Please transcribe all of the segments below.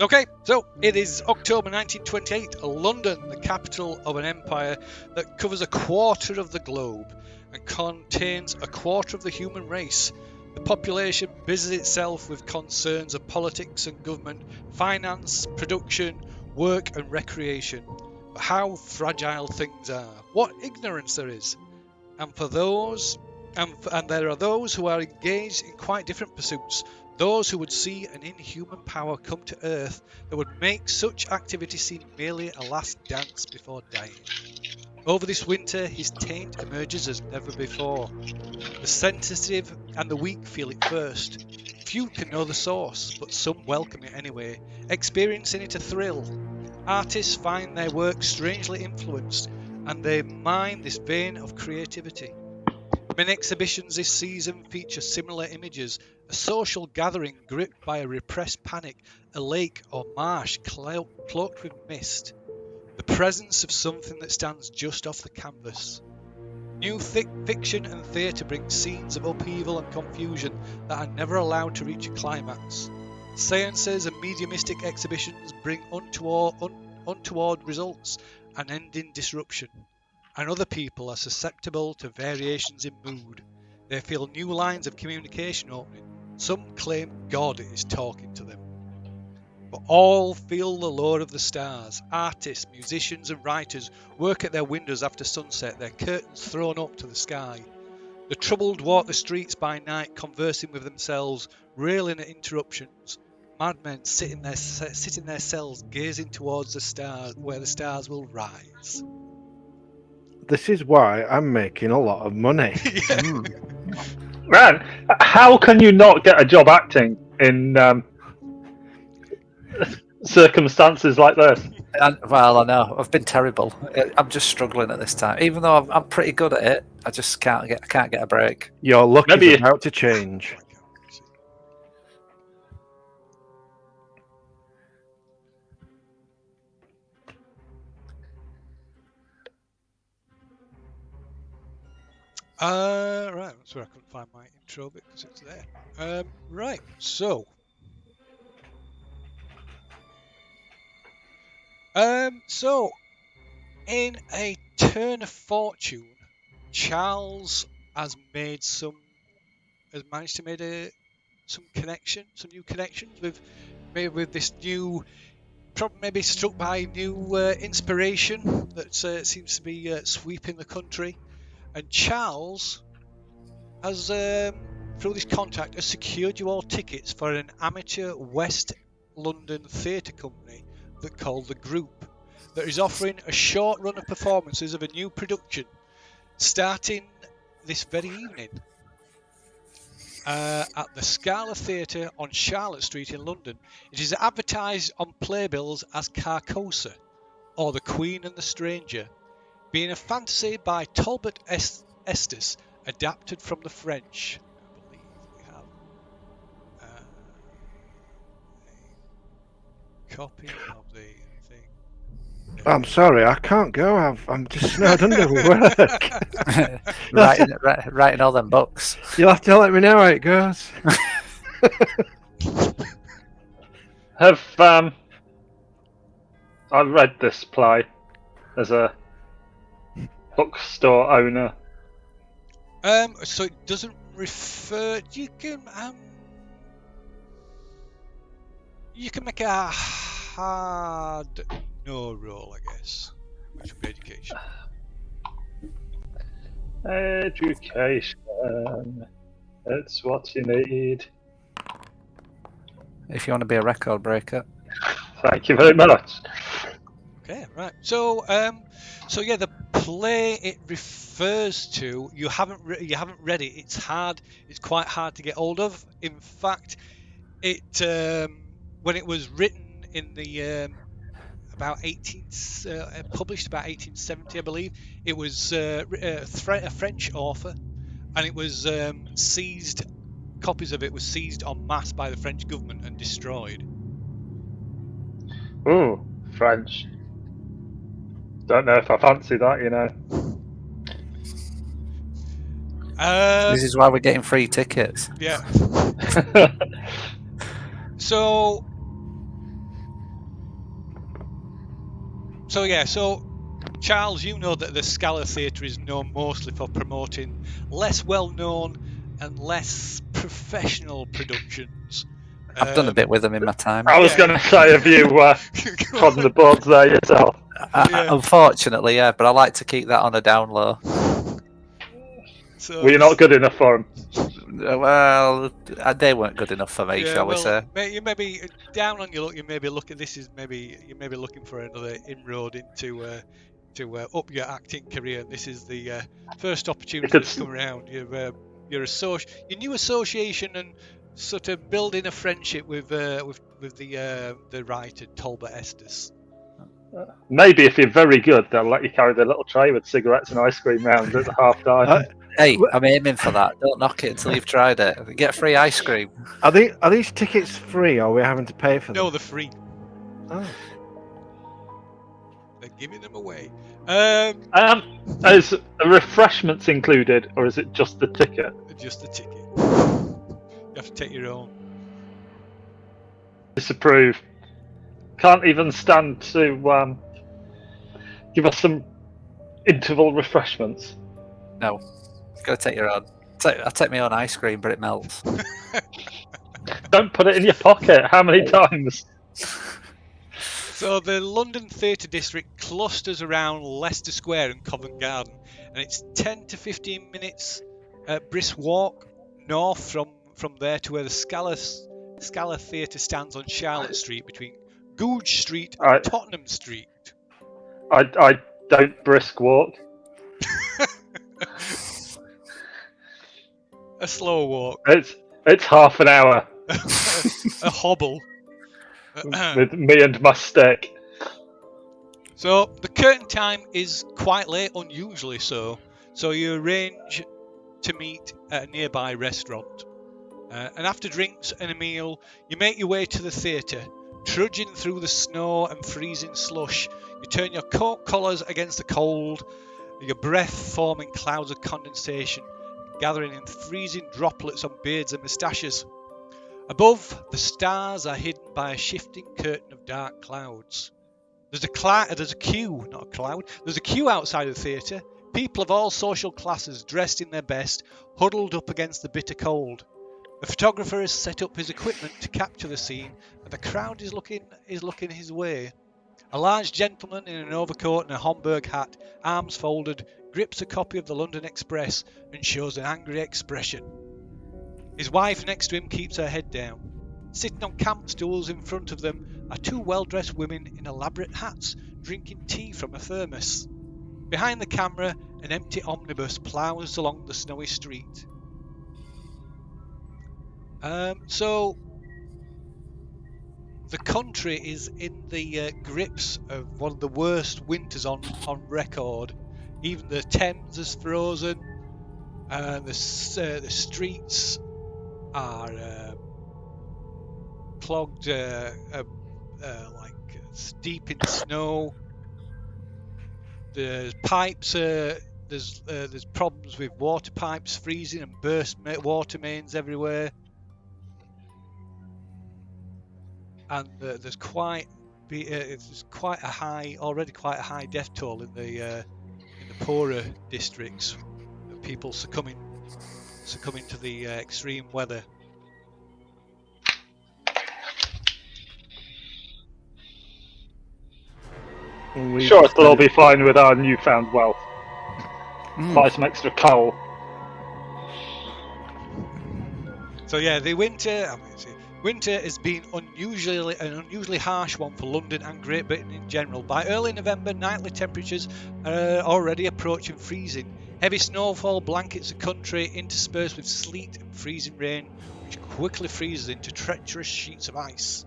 Okay, so it is October 1928, London, the capital of an empire that covers a quarter of the globe and contains a quarter of the human race. The population busies itself with concerns of politics and government, finance, production, work and recreation. But how fragile things are, what ignorance there is. And for those, and there are those who are engaged in quite different pursuits. Those who would see an inhuman power come to Earth that would make such activity seem merely a last dance before dying. Over this winter, his taint emerges as never before. The sensitive and the weak feel it first. Few can know the source, but some welcome it anyway, experiencing it a thrill. Artists find their work strangely influenced, and they mine this vein of creativity. Many exhibitions this season feature similar images, a social gathering gripped by a repressed panic, a lake or marsh cloaked with mist, the presence of something that stands just off the canvas. New fiction and theatre bring scenes of upheaval and confusion that are never allowed to reach a climax. Seances and mediumistic exhibitions bring untoward results and end in disruption. And other people are susceptible to variations in mood. They feel new lines of communication opening. Some claim God is talking to them. But all feel the lure of the stars. Artists, musicians and writers work at their windows after sunset, their curtains thrown up to the sky. The troubled walk the streets by night, conversing with themselves, railing at interruptions. Madmen sit in their cells, gazing towards the stars, where the stars will rise. This is why I'm making a lot of money. Man, how can you not get a job acting in circumstances like this? Well, I know I've been terrible. I'm just struggling at this time, even though I'm pretty good at it. I just can't get a break. Your luck is about to change. Right, that's where I couldn't find my intro bit because it's there. Right, so. So, in a turn of fortune, Charles has managed to make some new connections with this new, maybe struck by new inspiration that seems to be sweeping the country. And Charles has, through this contact, has secured you all tickets for an amateur West London theatre company called The Group that is offering a short run of performances of a new production starting this very evening at the Scala Theatre on Charlotte Street in London. It is advertised on playbills as Carcosa, or The Queen and the Stranger, being a fantasy by Talbot Estes, adapted from the French. I believe we have a copy of the thing. I'm sorry, I can't go. I'm just snowed under with work. writing all them books. You'll have to let me know how it goes. Have I read this play as a bookstore owner? So it doesn't refer. You can make a hard no roll, I guess. Which would be education. Education. That's what you need. If you want to be a record breaker. Thank you very much. Okay, right. So yeah, the play it refers to, you haven't read it. It's hard. It's quite hard to get hold of. In fact, it when it was written in the published about 1870, I believe, it was a French author, and it was seized. Copies of it were seized en masse by the French government and destroyed. Ooh, French. Don't know if I fancy that, you know. This is why we're getting free tickets. Yeah. So So Charles, you know that the Scala Theatre is known mostly for promoting less well-known and less professional productions. I've done a bit with them in my time. I was going to say, have you trodden the boards there yourself? Unfortunately, yeah, but I like to keep that on a down low. So Were you not good enough for them? Well, they weren't good enough for me, shall we say? You maybe down on your luck. You maybe look at this is maybe you may be looking for another inroad into to up your acting career. This is the first opportunity that's come around. Your new association and sort of building a friendship with the writer Talbot Estes. Maybe if you're very good, they'll let you carry the little tray with cigarettes and ice cream round at the half time. Hey, I'm aiming for that. Don't knock it until you've tried it. Get free ice cream. Are these tickets free, or are we having to pay for them? No, they're free. Oh. They're giving them away. Is refreshments included, or is it just the ticket? Just the ticket. You have to take your own. Disapprove. Can't even stand to give us some interval refreshments. No, you've got to take your own. I'll take my own ice cream, but it melts. Don't put it in your pocket. How many times? So the London Theatre District clusters around Leicester Square and Covent Garden, and it's 10 to 15 minutes brisk walk north from there to where the Scala Theatre stands on Charlotte Street between Goodge Street and Tottenham Street. I don't brisk walk. A slow walk. It's half an hour. A hobble. With me and my stick. So the curtain time is quite late, unusually so. So you arrange to meet at a nearby restaurant. And after drinks and a meal, you make your way to the theatre. Trudging through the snow and freezing slush, you turn your coat collars against the cold, your breath forming clouds of condensation, gathering in freezing droplets on beards and moustaches. Above, the stars are hidden by a shifting curtain of dark clouds. There's a queue, not a cloud. There's a queue outside the theatre. People of all social classes, dressed in their best, huddled up against the bitter cold. The photographer has set up his equipment to capture the scene, and the crowd is looking his way. A large gentleman in an overcoat and a Homburg hat, arms folded, grips a copy of the London Express and shows an angry expression. His wife next to him keeps her head down. Sitting on camp stools in front of them are two well-dressed women in elaborate hats, drinking tea from a thermos. Behind the camera, an empty omnibus ploughs along the snowy street. So the country is in the grips of one of the worst winters on record. Even the Thames is frozen, and the streets are clogged, like deep in snow. The pipes, there's problems with water pipes freezing and burst water mains everywhere. And there's quite a high death toll in the poorer districts of people succumbing to the extreme weather. Sure, it'll all be fine with our newfound wealth. Buy some extra coal. So yeah, the winter has been an unusually harsh one for London and Great Britain in general. By early November, nightly temperatures are already approaching freezing. Heavy snowfall blankets the country, interspersed with sleet and freezing rain, which quickly freezes into treacherous sheets of ice.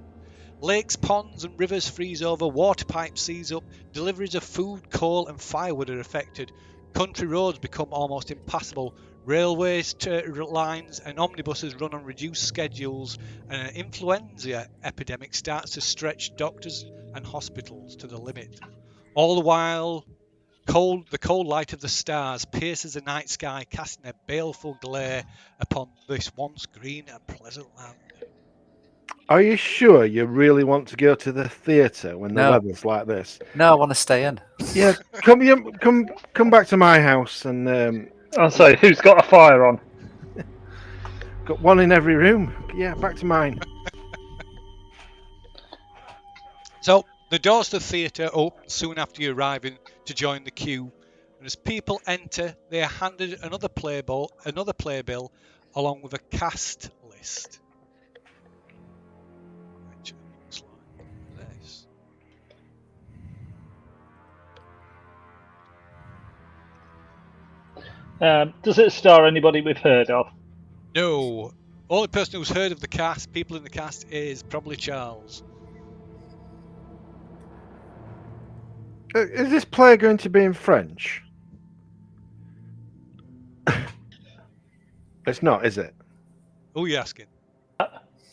Lakes, ponds and rivers freeze over, water pipes seize up, deliveries of food, coal and firewood are affected. Country roads become almost impassable. Railways, lines and omnibuses run on reduced schedules, and an influenza epidemic starts to stretch doctors and hospitals to the limit. All the while, the cold light of the stars pierces the night sky, casting a baleful glare upon this once green and pleasant land. Are you sure you really want to go to the theatre when the No. weather's like this? No, I want to stay in. Yeah, come back to my house and I'll say, who's got a fire on? got one in every room. Yeah, back to mine. So the doors to the theatre open soon after you arriving to join the queue, and as people enter, they are handed another playbill along with a cast list. Which looks like this. Does it star anybody we've heard of? No, only person who's heard of the cast, people in the cast, is probably Charles. Is this play going to be in French? It's not, is it? Who are you asking?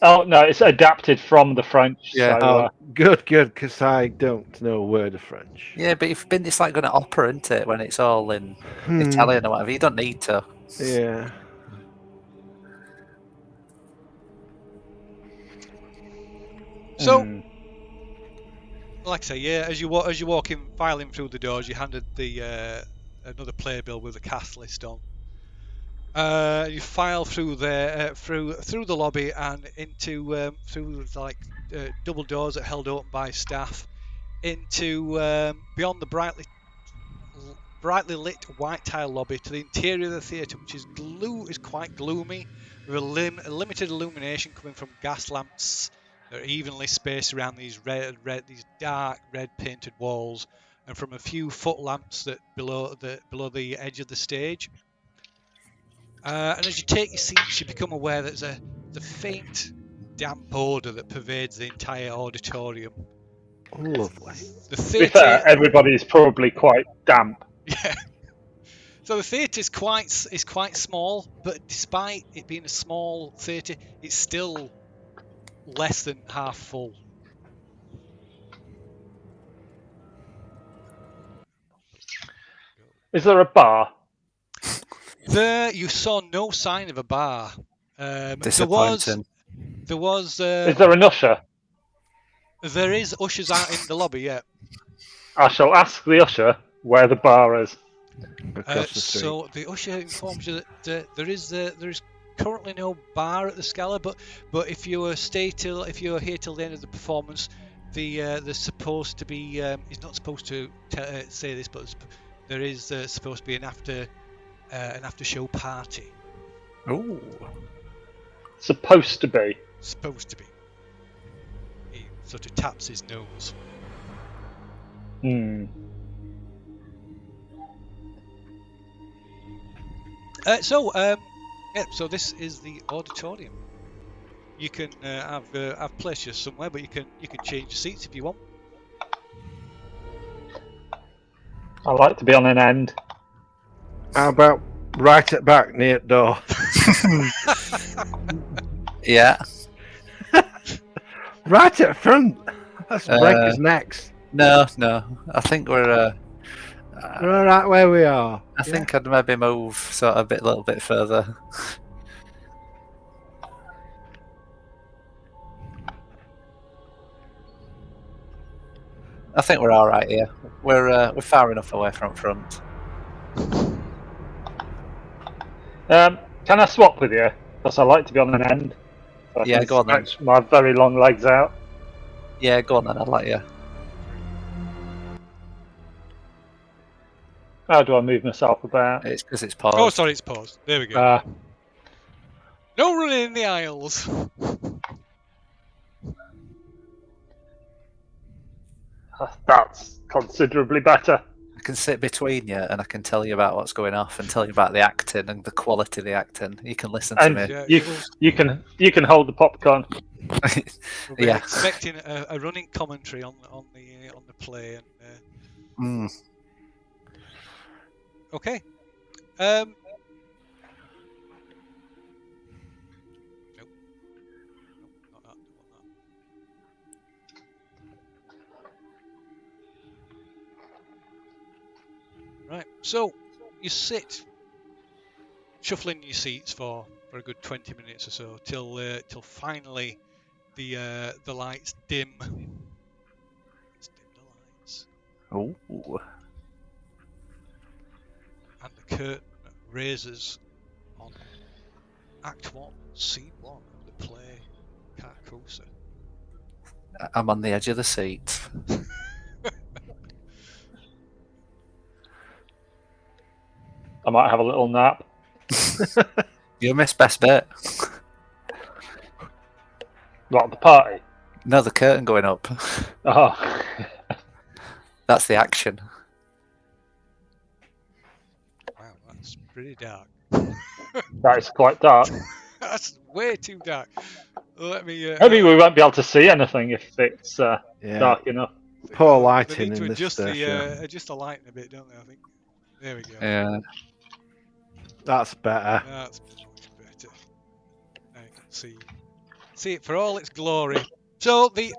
Oh no, it's adapted from the French. Yeah. So, Oh, good, because I don't know a word of French. Yeah, but it's like going to opera, isn't it? When it's all in Hmm. Italian or whatever. You don't need to. Yeah. So, like I say, yeah, as you walk in, filing through the doors, you're handed the another playbill with a cast list on. You file through there, through the lobby and into through double doors that are held open by staff into beyond the brightly lit white tile lobby to the interior of the theatre, which is quite gloomy, with a limited illumination coming from gas lamps that are evenly spaced around these dark red painted walls, and from a few foot lamps that below the edge of the stage. And as you take your seats, you become aware that there's a faint, damp odour that pervades the entire auditorium. Lovely. The to be fair, theatre, everybody's probably quite damp. yeah. So the theatre is quite small, but despite it being a small theatre, it's still less than half full. Is there a bar? There, you saw no sign of a bar. Disappointing. There was. Is there an usher? There is ushers out in the lobby. Yeah. I shall ask the usher where the bar is. Across the street. So the usher informs you that there is currently no bar at the Scala, but if you are here till the end of the performance, there's supposed to be. He's not supposed to say this, but there is supposed to be an after show party. Ooh. Supposed to be. Supposed to be. He sort of taps his nose. So this is the auditorium. You can I've placed you somewhere, but you can change your seats if you want. I like to be on an end. How about right at back near the door? Yeah. Right at front. Let's break his necks. No. I think we're Right where we are. I think I'd maybe move sort of a little bit further. I think we're all right here. We're far enough away from front. Can I swap with you? Because I like to be on an end. So I Yeah, can go on then. stretch my very long legs out. Yeah, go on then. I'd like you. How do I move myself about? It's because it's paused. Oh, sorry, it's paused. There we go. Uh, No running in the aisles. that's considerably better. I can sit between you and I can tell you about what's going off and tell you about the acting and the quality of the acting. You can listen to And me. Yeah, you can hold the popcorn. we'll be Yeah. expecting a running commentary on the play. And okay. Nope. Not that. Right. So you sit, shuffling your seats for a good 20 minutes or so till finally the lights dim. Let's dim the lights. Oh. And the curtain raises on Act 1, Scene 1 of the play Carcosa. I'm on the edge of the seat. I might have a little nap. You missed best bit. What, the party? No, the curtain going up. Oh. That's the action. Wow, that's pretty dark. That is quite dark. That's way too dark. Let me. Maybe we won't be able to see anything if it's Yeah. dark enough. Poor They lighting need to in this adjust the show. adjust the lighting a bit, don't they? I think. There we go. Yeah. That's better. That's much better. Now you can see it for all its glory. So the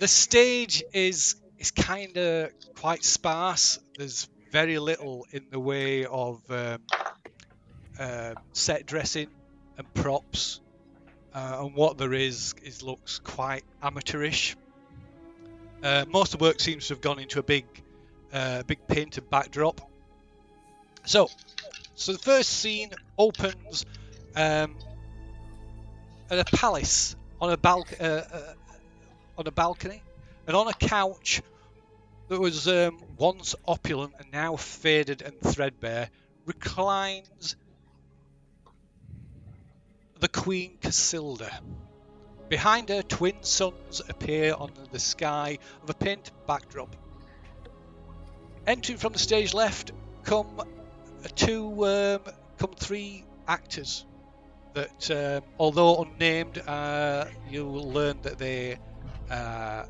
stage is kind of quite sparse. There's very little in the way of set dressing and props, and what there is looks quite amateurish. Most of the work seems to have gone into a big painted backdrop. So the first scene opens at a palace on a balcony, and on a couch that was once opulent and now faded and threadbare reclines the Queen Cassilda. Behind her, twin suns appear on the sky of a painted backdrop. Entering from the stage left come three actors that, although unnamed, you will learn that they are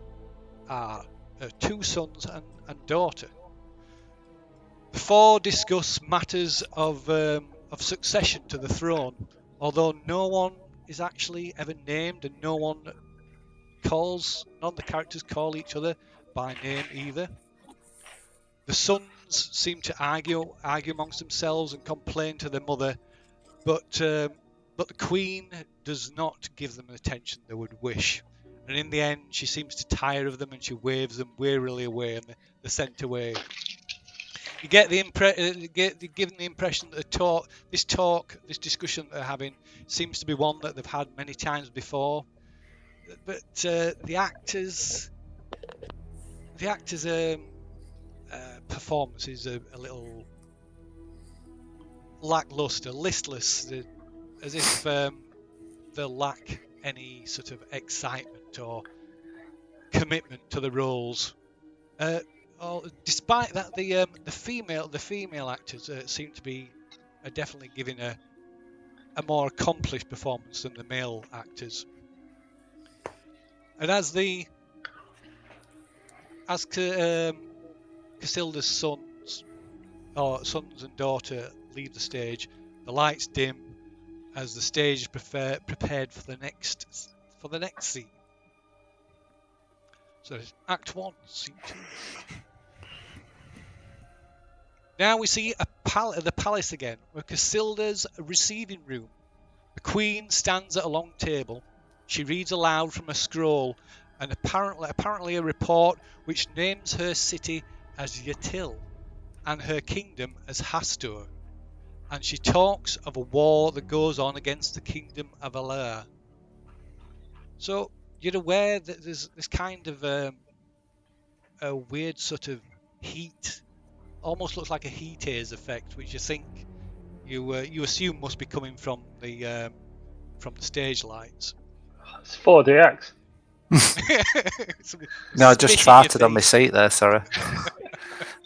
two sons and daughter. The four discuss matters of succession to the throne, although no one is actually ever named, and none of the characters call each other by name either. The sons seem to argue amongst themselves and complain to their mother, but the Queen does not give them the attention they would wish. And in the end, she seems to tire of them, and she waves them wearily away, and they're sent away. You get given the impression that this discussion they're having seems to be one that they've had many times before. But the actors' performance is a little lackluster, listless, as if they lack any sort of excitement or commitment to the roles. Despite that, the female actors seem to be definitely giving a more accomplished performance than the male actors. And as Cassilda's sons and daughter leave the stage, the lights dim as the stage is prepared for the next scene. So Act 1, Scene 2. Now we see the palace again, where Cassilda's receiving room. The Queen stands at a long table. She reads aloud from a scroll, and apparently a report which names her city as Yatil and her kingdom as Hastur. And she talks of a war that goes on against the kingdom of Alar. So you're aware that there's this kind of a weird sort of heat, almost looks like a heat haze effect, which you think you assume must be coming from the stage lights. It's 4DX. No, I just farted on my seat there, sorry.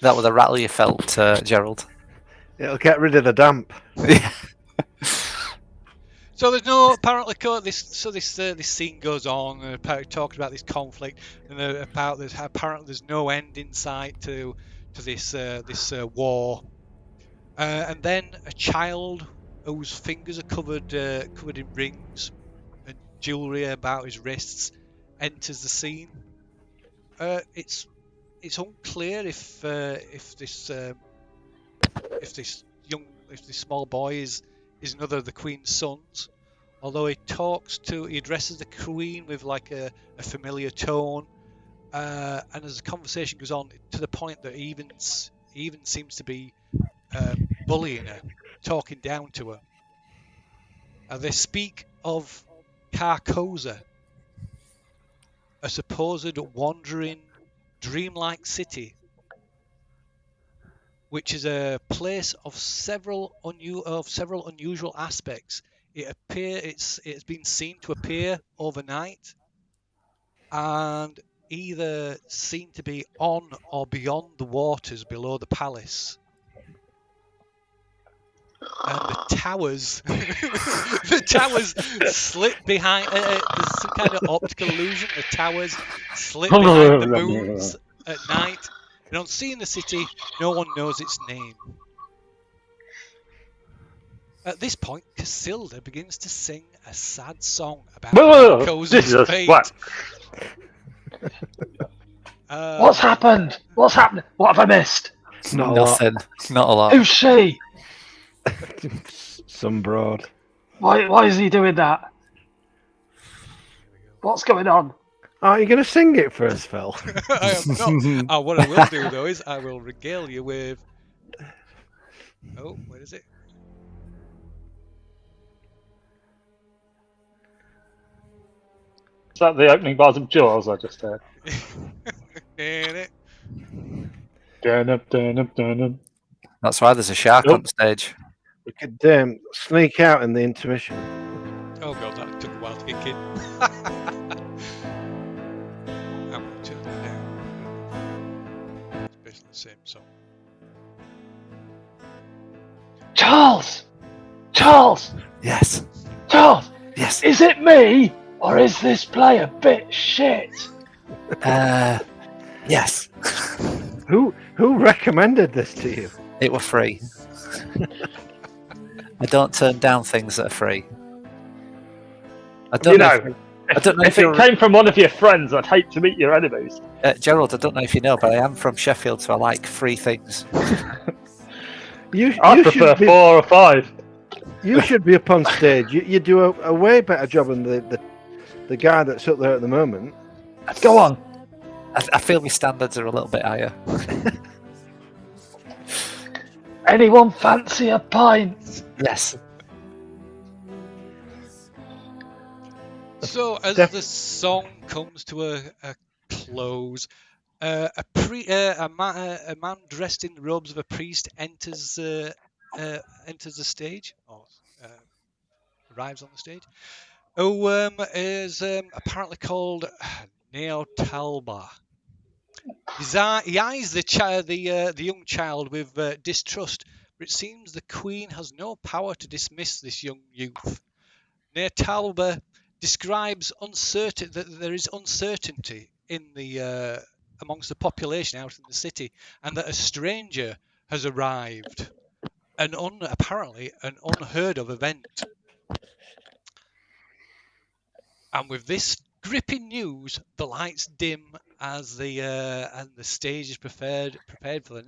That was a rattle you felt, Gerald. It'll get rid of the damp. Yeah. So there's no apparently this scene goes on, talking about this conflict, and apparently there's no end in sight to this war, and then a child whose fingers are covered in rings and jewellery about his wrists enters the scene. It's unclear if this small boy is another of the Queen's sons, although he addresses the Queen with like a familiar tone, and as the conversation goes on, to the point that he even seems to be bullying her, talking down to her. They speak of Carcosa, a supposed wandering, dreamlike city, which is a place of several unusual aspects. It's been seen to appear overnight, and either seen to be on or beyond the waters below the palace. And the towers, slip behind. There's some kind of optical illusion. The towers slip behind the moons at night, and on seeing the city, no one knows its name. At this point, Cassilda begins to sing a sad song about Carcosa's fate. What's happened? What's happened? What have I missed? Nothing. Not a lot. Who's she? Some broad. Why is he doing that? What's going on? Are you going to sing it for us, Phil? I am not. What I will do, though, is I will regale you with... Oh, where is it? Is that the opening bars of Jaws I just heard? Turn up. That's why there's a shark Nope. on stage. We could sneak out in the intermission. Oh god, that took a while to kick in. I'm going to turn that down. It's basically the same song. Charles! Charles! Yes. Charles! Yes. Is it me? Or is this play a bit shit? Yes. Who recommended this to you? It were free. I don't turn down things that are free. I don't know. If it came from one of your friends, I'd hate to meet your enemies. Gerald, I don't know if you know, but I am from Sheffield, so I like free things. I prefer 4 or 5. You should be up on stage. You do a way better job than the guy that's up there at the moment. Go on. I feel my standards are a little bit higher. Anyone fancy a pint? Yes. So, as the song comes to a close, a man dressed in the robes of a priest enters the stage, or arrives on the stage. Who is apparently called Neo Talba. He eyes the young child with distrust, but it seems the Queen has no power to dismiss this young youth. Neo Talba describes that there is uncertainty in the amongst the population out in the city, and that a stranger has arrived, apparently an unheard of event. And with this gripping news, the lights dim as the stage is prepared for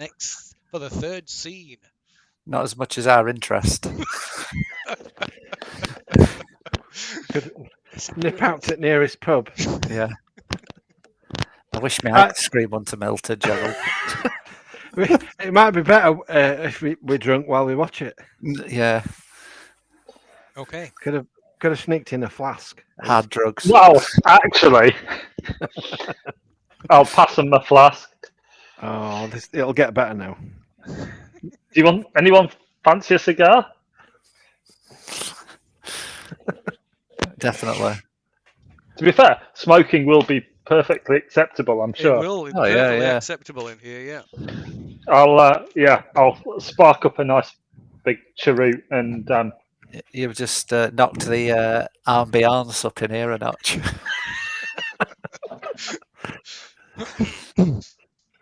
the third scene. Not as much as our interest. Nip out to the nearest pub. Yeah. I wish my ice cream wouldn't have melted, Gerald. It might be better if we're drunk while we watch it. Yeah. Okay. Could have sneaked in a flask. Hard drugs. Well, actually, I'll pass them a flask. Oh, it'll get better now. Do anyone fancy a cigar? Definitely. To be fair, smoking will be perfectly acceptable, I'm sure. It will. It's Oh, yeah, perfectly yeah. acceptable in here, yeah. I'll spark up a nice big cheroot and You've just knocked the ambiance up in here a notch.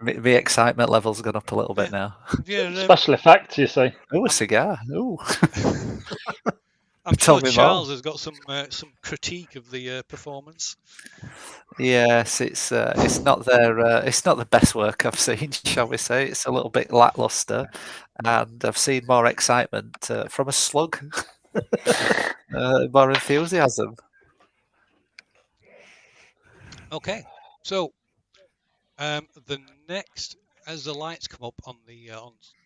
The excitement level's gone up a little bit now. Yeah, special effects, you see. Oh, a cigar. Oh. I'm Tell sure me Charles more. has got some critique of the performance. Yes, it's not it's not the best work I've seen, shall we say. It's a little bit lackluster, and I've seen more excitement from a slug. More enthusiasm. Okay, so the next, as the lights come up on the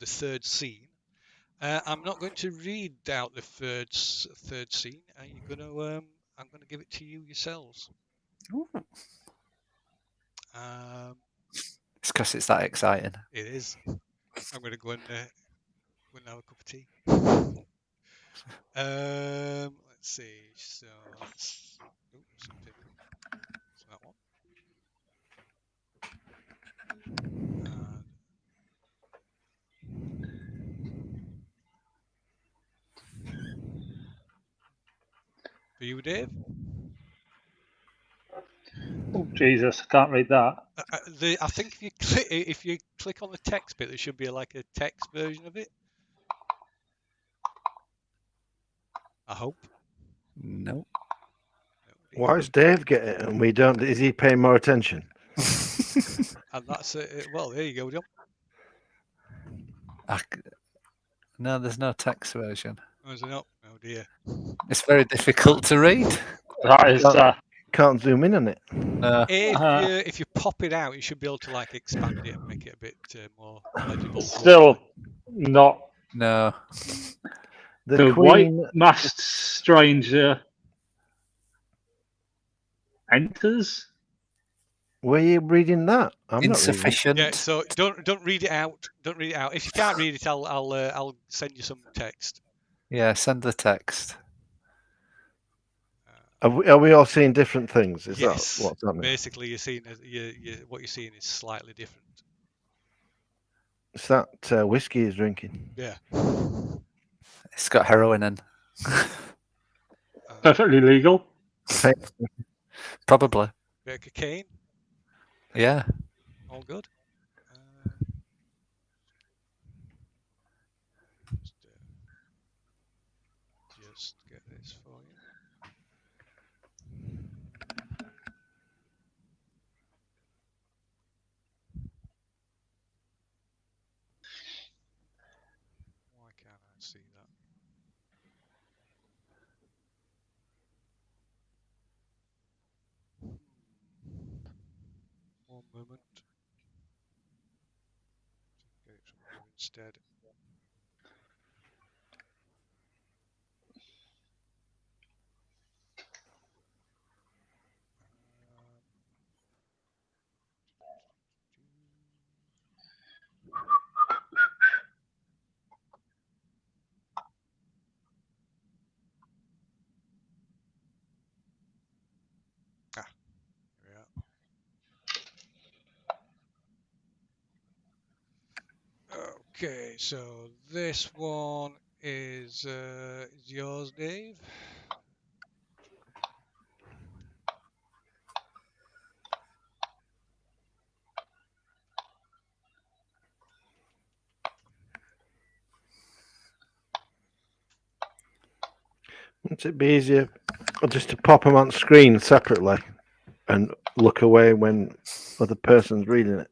third scene, I'm not going to read out the third scene. You're gonna, I'm going to give it to you yourselves. Ooh. It's because it's that exciting. It is. I'm going to go and have a cup of tea. Let's see. So that's something. So that one. For you, Dave. Oh Jesus, I can't read that. I think if you click on the text bit, there should be like a text version of it. I hope. No. Why does Dave get it and we don't? Is he paying more attention? And that's it. Well, there you go, John. No, there's no text version. Oh, is it not? Oh dear. It's very difficult to read. That is. Can't zoom in on it. No. If you pop it out, you should be able to like expand it and make it a bit more legible. Still not. No. The white masked stranger enters. Were you reading that? I'm Insufficient. Yeah, so don't read it out. Don't read it out. If you can't read it, I'll send you some text. Yeah, send the text. Are we all seeing different things? Is yes. that what's happening? Basically, you're seeing what you're seeing is slightly different. It's that whiskey he's drinking. Yeah. It's got heroin in. Perfectly legal. Probably. Bit of cocaine. Yeah. All good. Just get this for you. Why can't I see that? One moment. Get it from here instead. Here we are. Okay, so this one is yours, Dave. Wouldn't it be easier just to pop them on screen separately and look away when other person's reading it?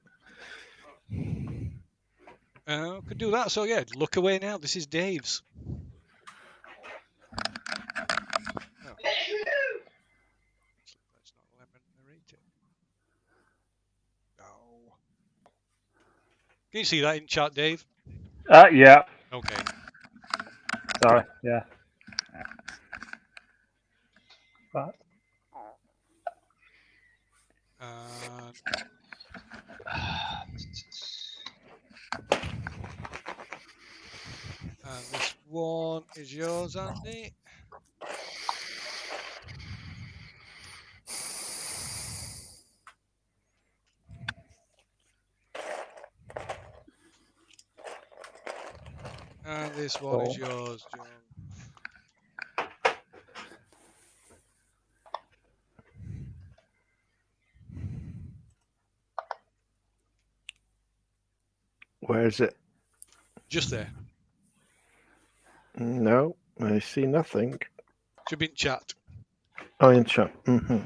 Could do that. So yeah, look away now. This is Dave's. Oh. Let's not let me narrate it. Oh. Can you see that in chat, Dave? Yeah. Okay. Sorry. Yeah. Right. And this one is yours, Andy. And this one is yours, John. Where is it? Just there. No, I see nothing. Should be in chat. Oh, in chat. Mm-hmm.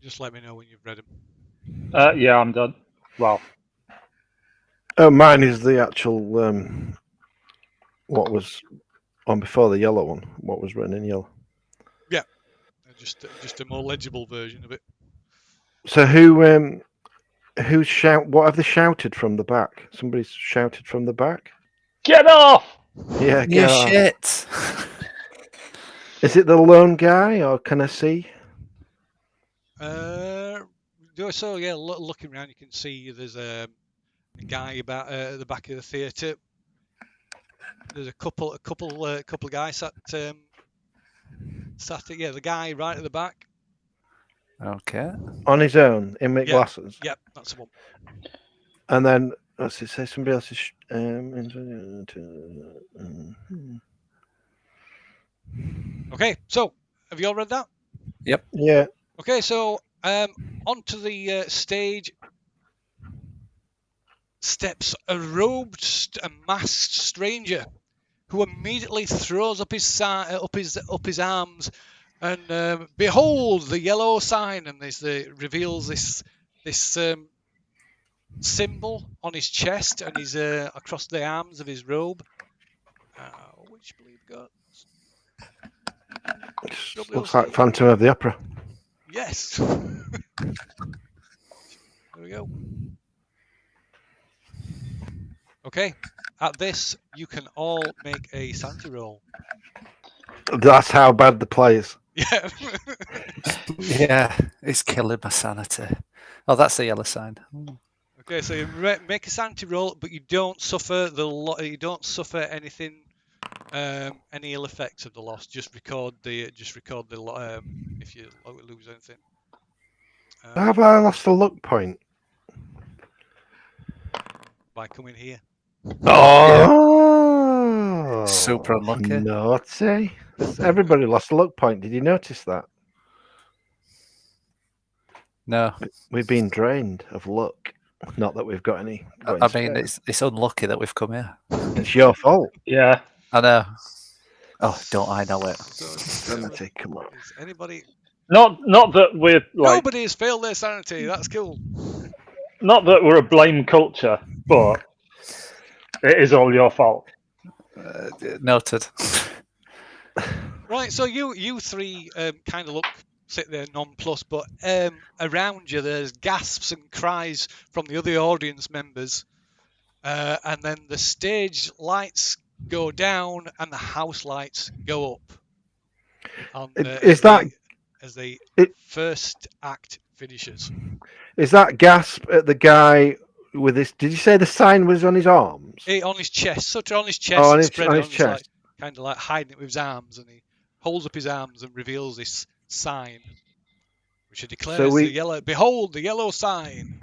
Just let me know when you've read them. Yeah, I'm done. Well, Oh, mine is the actual what was on before the yellow one. What was written in yellow? Just a more legible version of it. So who's shout? What have they shouted from the back? Somebody's shouted from the back. Get off! Yeah, Yeah, get off. shit. Is it the lone guy, or can I see? So yeah, looking around, you can see there's a guy about at the back of the theatre. There's a couple of guys sat the guy right at the back. Okay. On his own, in with glasses. Yep, that's the one. And then what's it say? Somebody else is. Okay, so have you all read that? Yeah. Okay, so onto the stage steps a robed and masked stranger, who immediately throws up his arms, and behold the yellow sign, and reveals this symbol on his chest and his across the arms of his robe. Which believe God. Looks like Phantom of the Opera. Yes. There we go. Okay. At this, you can all make a sanity roll. That's how bad the play is. Yeah. Yeah, it's killing my sanity. Oh, that's the yellow sign. Okay, so you make a sanity roll, but you don't suffer you don't suffer anything, any ill effects of the loss. Just record the if you lose anything. Have I lost a luck point? By coming here. Oh, Super unlucky. Naughty. Everybody lost a luck point. Did you notice that? No, We've been drained of luck. Not that we've got any. I mean it's unlucky that we've come here. It's your fault. Yeah. I know. Oh, don't I know it? Sanity, come on. Is anybody? Not that we're like. Nobody has failed their sanity. That's cool. Not that we're a blame culture, but it is all your fault. Noted. Right, so you three kind of sit there nonplussed, but around you there's gasps and cries from the other audience members, and then the stage lights go down and the house lights go up. As the first act finishes. Is that gasp at the guy with this? Did you say the sign was on his arms? On his chest, sort of on his chest, Oh, on his chest. like, kind of like hiding it with his arms, and he holds up his arms and reveals this sign, which declares behold the yellow sign.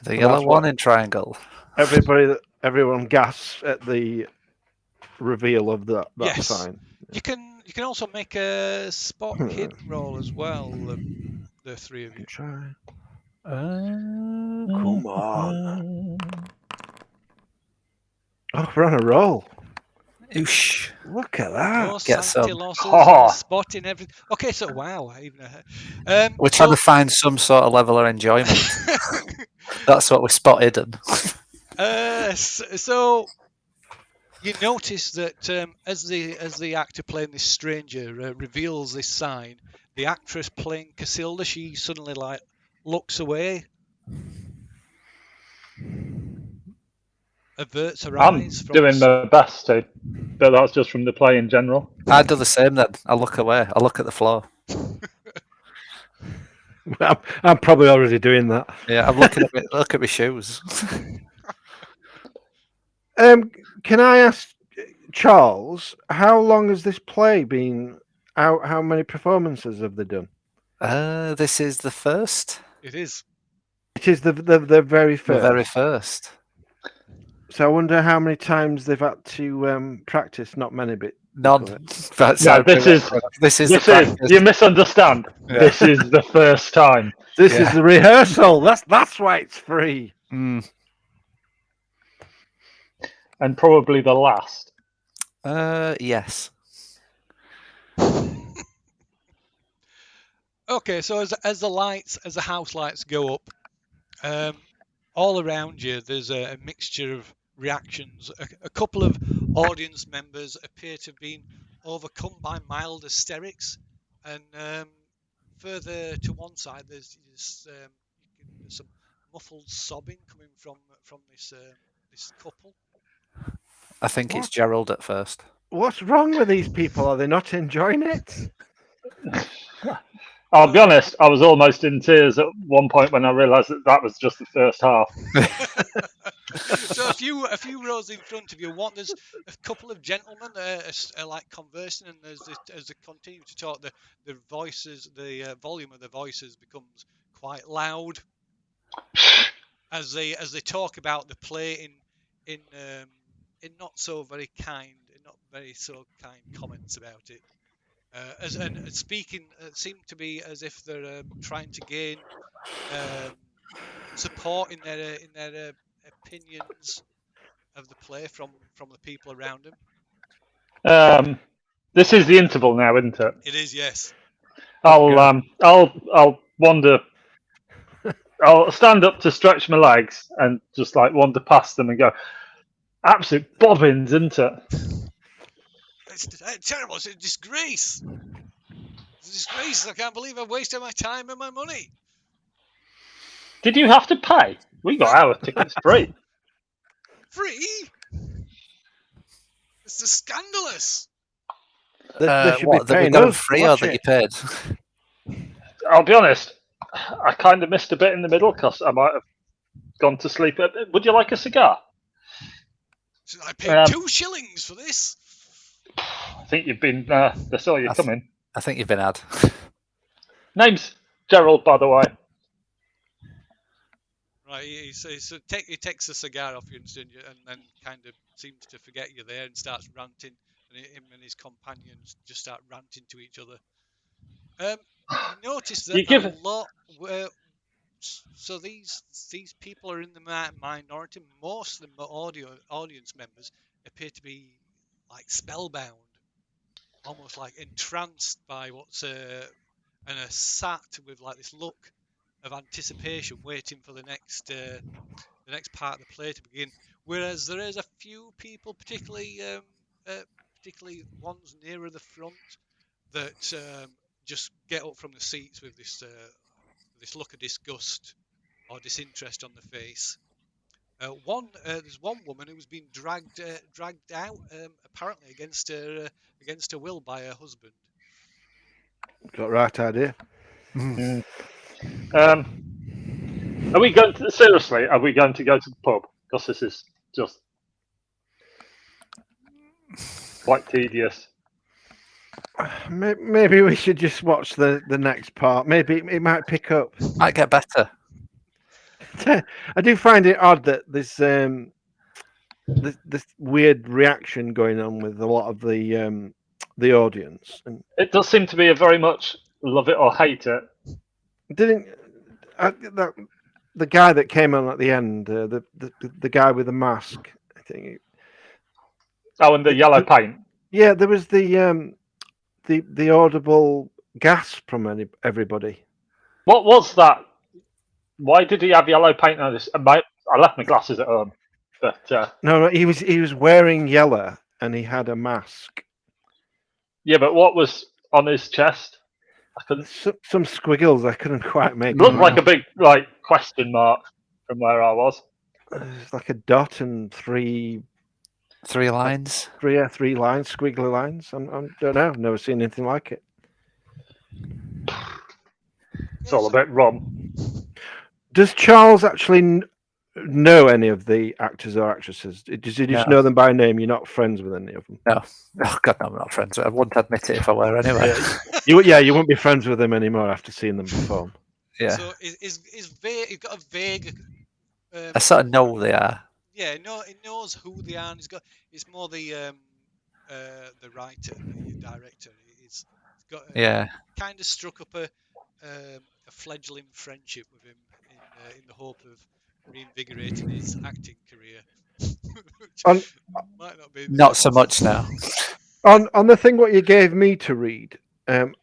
The yellow one in triangle. Everyone gasps at the reveal of that Yes. sign. You can also make a spot hidden roll as well. The three of you. Try. Come on. Oh, we're on a roll. Oosh. Look at that. No Get sanity some. losses, spotting everything. Okay, so wow, We're trying to find some sort of level of enjoyment. That's what we spotted. So you notice that as the actor playing this stranger reveals this sign, the actress playing Cassilda, she suddenly looks away, averts her eyes. I'm doing my best to, but that's just from the play in general. I do the same then. I look away. I look at the floor. I'm probably already doing that. Yeah, I'm looking at look at my shoes. Can I ask Charles, how long has this play been out? How many performances have they done? This is the first. It is. It is the very first. The very first. So I wonder how many times they've had to practice. Not many, but None. No, this is you misunderstand. Yeah. This is the first time. This is the rehearsal. That's why it's free. Mm. And probably the last. Yes. Okay, so as the house lights go up, all around you there's a mixture of reactions. A couple of audience members appear to have been overcome by mild hysterics, and further to one side, there's some muffled sobbing coming from this couple. I think it's What? Gerald at first. What's wrong with these people? Are they not enjoying it? I'll be honest, I was almost in tears at one point when I realised that was just the first half. So a few rows in front of you, there's a couple of gentlemen are like conversing, and as they continue to talk, the voices, the volume of the voices becomes quite loud as they talk about the play in not very kind comments about it. And speaking seem to be as if they're trying to gain support in their opinions of the play from the people around them. This is the interval now, isn't it? It is, yes. I'll wander. I'll stand up to stretch my legs and just like wander past them and go, absolute bobbins, isn't it? It's terrible. It's a disgrace. It's a disgrace. I can't believe I've wasted my time and my money. Did you have to pay? We got our tickets free. Free? It's scandalous. They should what, be that we paying got them us to free or watch that you it. paid? I'll be honest, I kind of missed a bit in the middle because I might have gone to sleep. Would you like a cigar? So I paid 2 shillings for this. I think you've been. They saw you coming. I think you've been had. Name's Gerald, by the way. Right, he takes a cigar off you and then kind of seems to forget you're there and starts ranting, and him and his companions just start ranting to each other. You notice that a lot. So these people are in the minority. Most of the audience members appear to be like spellbound, almost like entranced by what's and are sat with like this look of anticipation, waiting for the next part of the play to begin. Whereas there is a few people, particularly ones nearer the front, that just get up from the seats with this look of disgust or disinterest on the face. There's one woman who's been dragged out, apparently against her will by her husband. Got the right idea. Are we going to seriously? Are we going to go to the pub? Because this is just quite tedious. Maybe we should just watch the next part. Maybe it might pick up. Might get better. I do find it odd that there's this weird reaction going on with a lot of the audience. And it does seem to be a very much love it or hate it. The guy that came on at the end, the guy with the mask, I think. Oh, and the yellow paint. Yeah, there was the audible gasp from everybody. What was that? Why did he have yellow paint on this? I left my glasses at home. But No, he was wearing yellow and he had a mask. Yeah, but what was on his chest? I couldn't. Some squiggles. I couldn't quite make. Looked like a big question mark from where I was. It's like a dot and three lines. Three lines, squiggly lines. I don't know. Never seen anything like it. It's all a bit rum. Does Charles actually know any of the actors or actresses? Does he just know them by name? You're not friends with any of them? No. Oh, God, no, I'm not friends. I wouldn't admit it if I were anyway. You wouldn't be friends with them anymore after seeing them perform. Yeah. So he's got a vague. I sort of know they are. Yeah, no, he knows who they are. And it's more the writer, the director. He's got kind of struck up a fledgling friendship with him in the hope of reinvigorating his acting career. Might not be. Not so much now. On the thing what you gave me to read,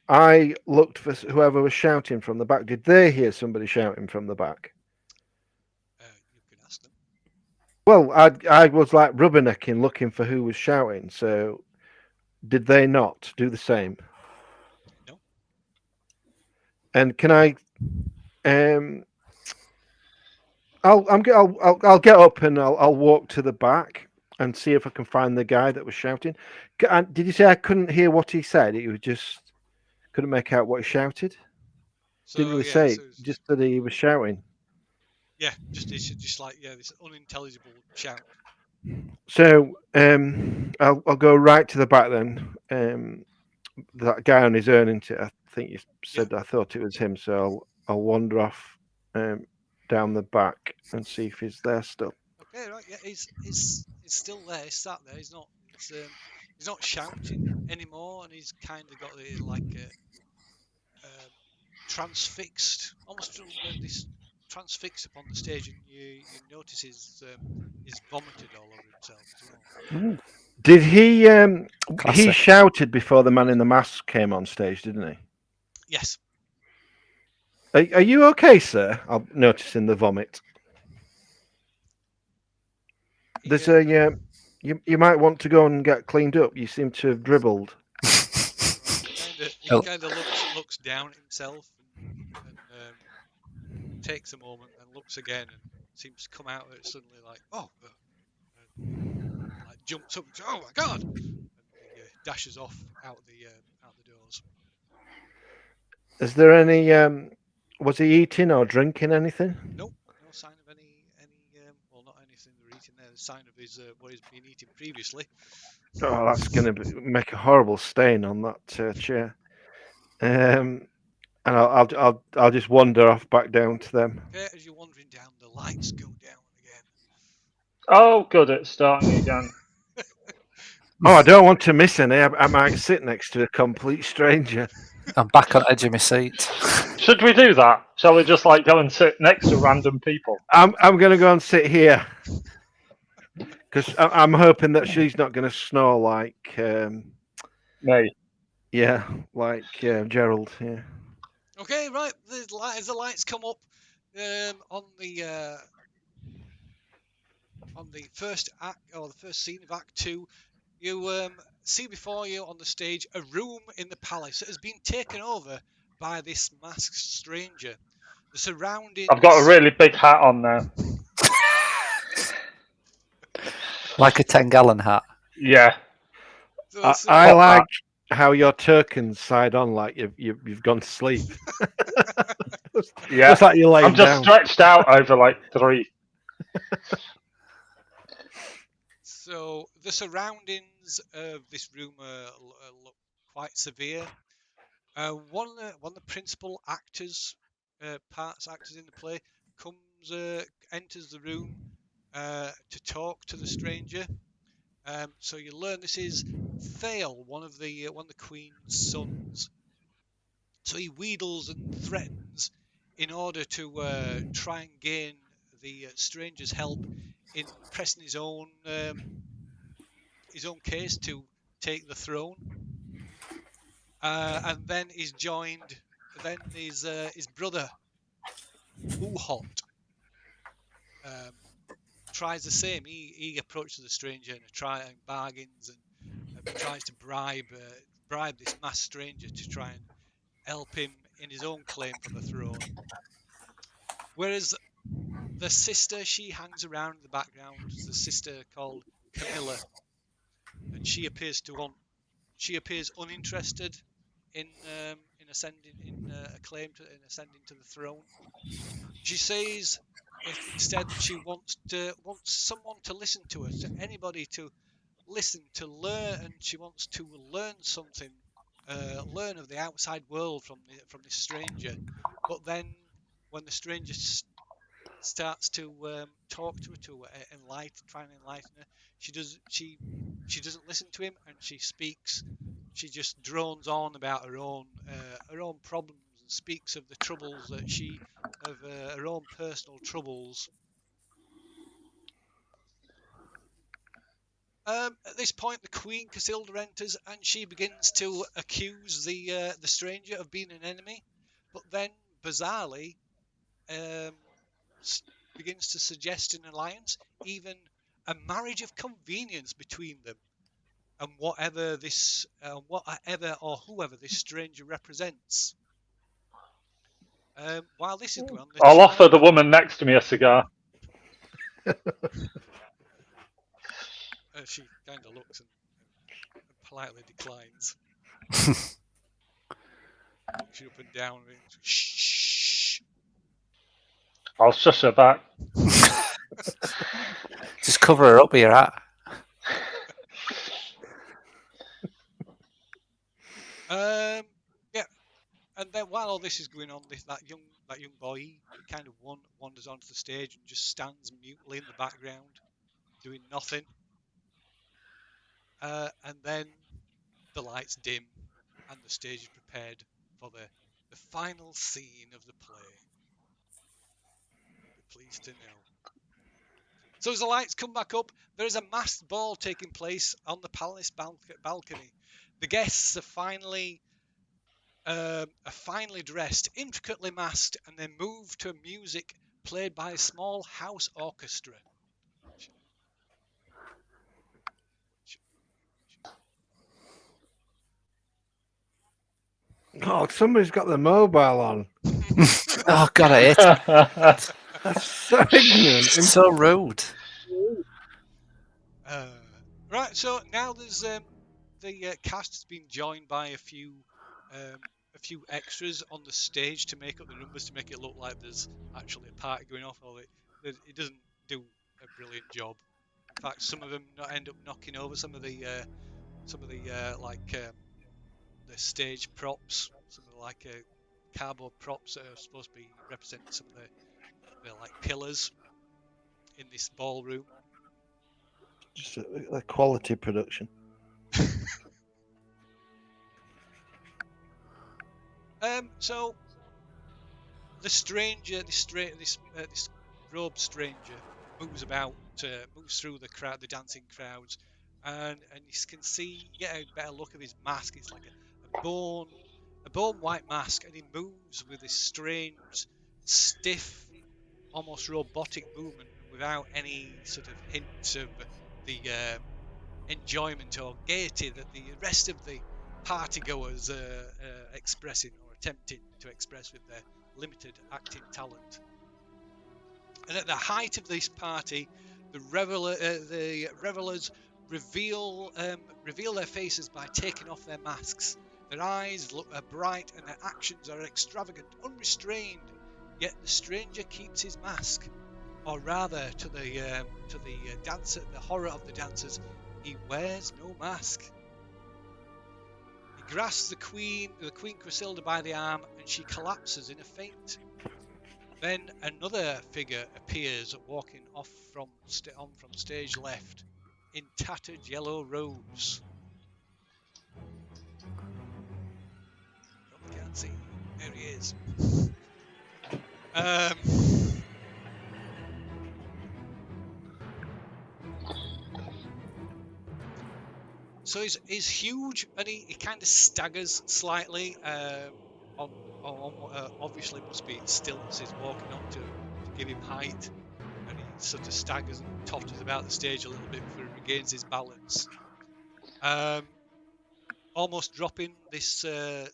I looked for whoever was shouting from the back. Did they hear somebody shouting from the back? You can ask them. Well, I was like rubbernecking, looking for who was shouting. So, did they not do the same? No. And can I? I'll get up and I'll walk to the back and see if I can find the guy that was shouting. Did you say I couldn't hear what he said? He was just couldn't make out what he shouted. Didn't So really yeah, say. so it's- Just that he was shouting. yeah, it's just like this unintelligible shout. So I'll go right to the back then. That guy on his own, into I think you said I thought it was him. So I'll wander off down the back and see if he's there still. Okay, right, yeah, he's still there. He's sat there. He's not shouting anymore, and he's kind of got transfixed, almost this transfixed upon the stage, and you notice he's vomited all over himself as well. Did he? He Classic. shouted before the man in the mask came on stage, didn't he? Yes. Are you okay, sir? I'm noticing the vomit. There's you might want to go and get cleaned up. You seem to have dribbled. He kind of looks down at himself and takes a moment and looks again and seems to come out of it suddenly like like jumps up and says, "Oh my god!" and he dashes off out the doors. Is there any? Was he eating or drinking anything? Nope, no sign of any well, not anything they're eating there. The sign of his what he's been eating previously. Oh, that's going to make a horrible stain on that chair. And I'll just wander off back down to them. Okay, as you're wandering down, the lights go down again. Oh, good, it's starting again. Oh, I don't want to miss any. I might sit next to a complete stranger. I'm back on edge of my seat. Should we do that? Shall we just like go and sit next to random people? I'm going to go and sit here because I'm hoping that she's not going to snore like Me. yeah, like Gerald. Yeah. Okay, right. As the lights come up on the first act or the first scene of Act 2, you see before you on the stage a room in the palace that has been taken over by this masked stranger. The surroundings. I've got a really big hat on there. Like a 10-gallon hat. Yeah. I like how your tokens side on like you've gone to sleep. Yeah. It's like you're laying I'm just down. stretched out over like 3. So the surroundings of this room look quite severe. One of the principal actors in the play enters the room to talk to the stranger. So you learn this is Thale, one of the Queen's sons. So he wheedles and threatens in order to try and gain the stranger's help in pressing his own case to take the throne. And then he's joined. Then his brother, Uhot, tries the same. He approaches the stranger and bargains and tries to bribe this masked stranger to try and help him in his own claim for the throne. Whereas the sister, she hangs around in the background. There's a sister called Camilla, and she appears uninterested in ascending ascending to the throne. She says instead that she wants someone to listen to her, to anybody to listen, to learn, and she wants to learn something, learn of the outside world from this stranger. But then when the stranger starts to talk to her, try and enlighten her, she doesn't listen to him, and she just drones on about her own problems and speaks of the troubles that her own personal troubles. At this point, the Queen Cassilda enters, and she begins to accuse the stranger of being an enemy, but then bizarrely begins to suggest an alliance, even a marriage of convenience between them, and whatever or whoever this stranger represents. While this is going on, I'll offer the woman next to me a cigar. She kind of looks and politely declines. Looks you up and down. And shh. I'll shush her back. Just cover her up with your hat. Yeah. And then while all this is going on, that young boy, he kind of wanders onto the stage and just stands mutely in the background, doing nothing. And then the lights dim, and the stage is prepared for the final scene of the play. Be pleased to know. So as the lights come back up, there is a masked ball taking place on the palace balcony. The guests are finally dressed, intricately masked, and then move to music played by a small house orchestra. Oh, somebody's got the mobile on. Oh God, I hate it. That's so ignorant. So rude. Right, so now there's the cast has been joined by a few extras on the stage to make up the numbers, to make it look like there's actually a party going off. Although it doesn't do a brilliant job. In fact, some of them end up knocking over some of the stage props, some of the cardboard props that are supposed to be representing some of the pillars in this ballroom. Just a quality production. So the stranger, this robed stranger, moves about, moves through the crowd, the dancing crowds, and you can get a better look of his mask. It's like a bone white mask, and he moves with this strange, stiff, almost robotic movement, without any sort of hint of the enjoyment or gaiety that the rest of the partygoers are expressing or attempting to express with their limited acting talent. And at the height of this party, the revelers reveal their faces by taking off their masks. Their eyes are bright and their actions are extravagant, unrestrained. Yet the stranger keeps his mask, or rather, to the dancer, the horror of the dancers, he wears no mask. He grasps the Queen Cassilda by the arm, and she collapses in a faint. Then another figure appears, walking off from stage left, in tattered yellow robes. Probably can't see. There he is. So he's huge, and he kind of staggers slightly. Obviously, must be stilts he's walking on to give him height, and he sort of staggers and totters about the stage a little bit before he regains his balance. Almost dropping this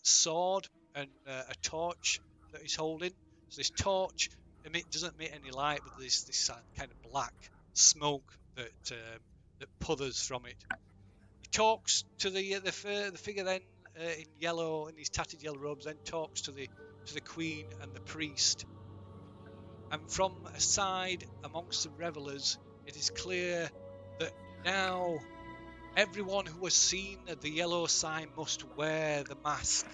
sword and a torch that he's holding. So this torch doesn't emit any light, but there's this kind of black smoke that puthers from it. He talks to the figure then in yellow, in his tattered yellow robes, then talks to the Queen and the priest. And from a side amongst the revelers, it is clear that now everyone who has seen the yellow sign must wear the mask,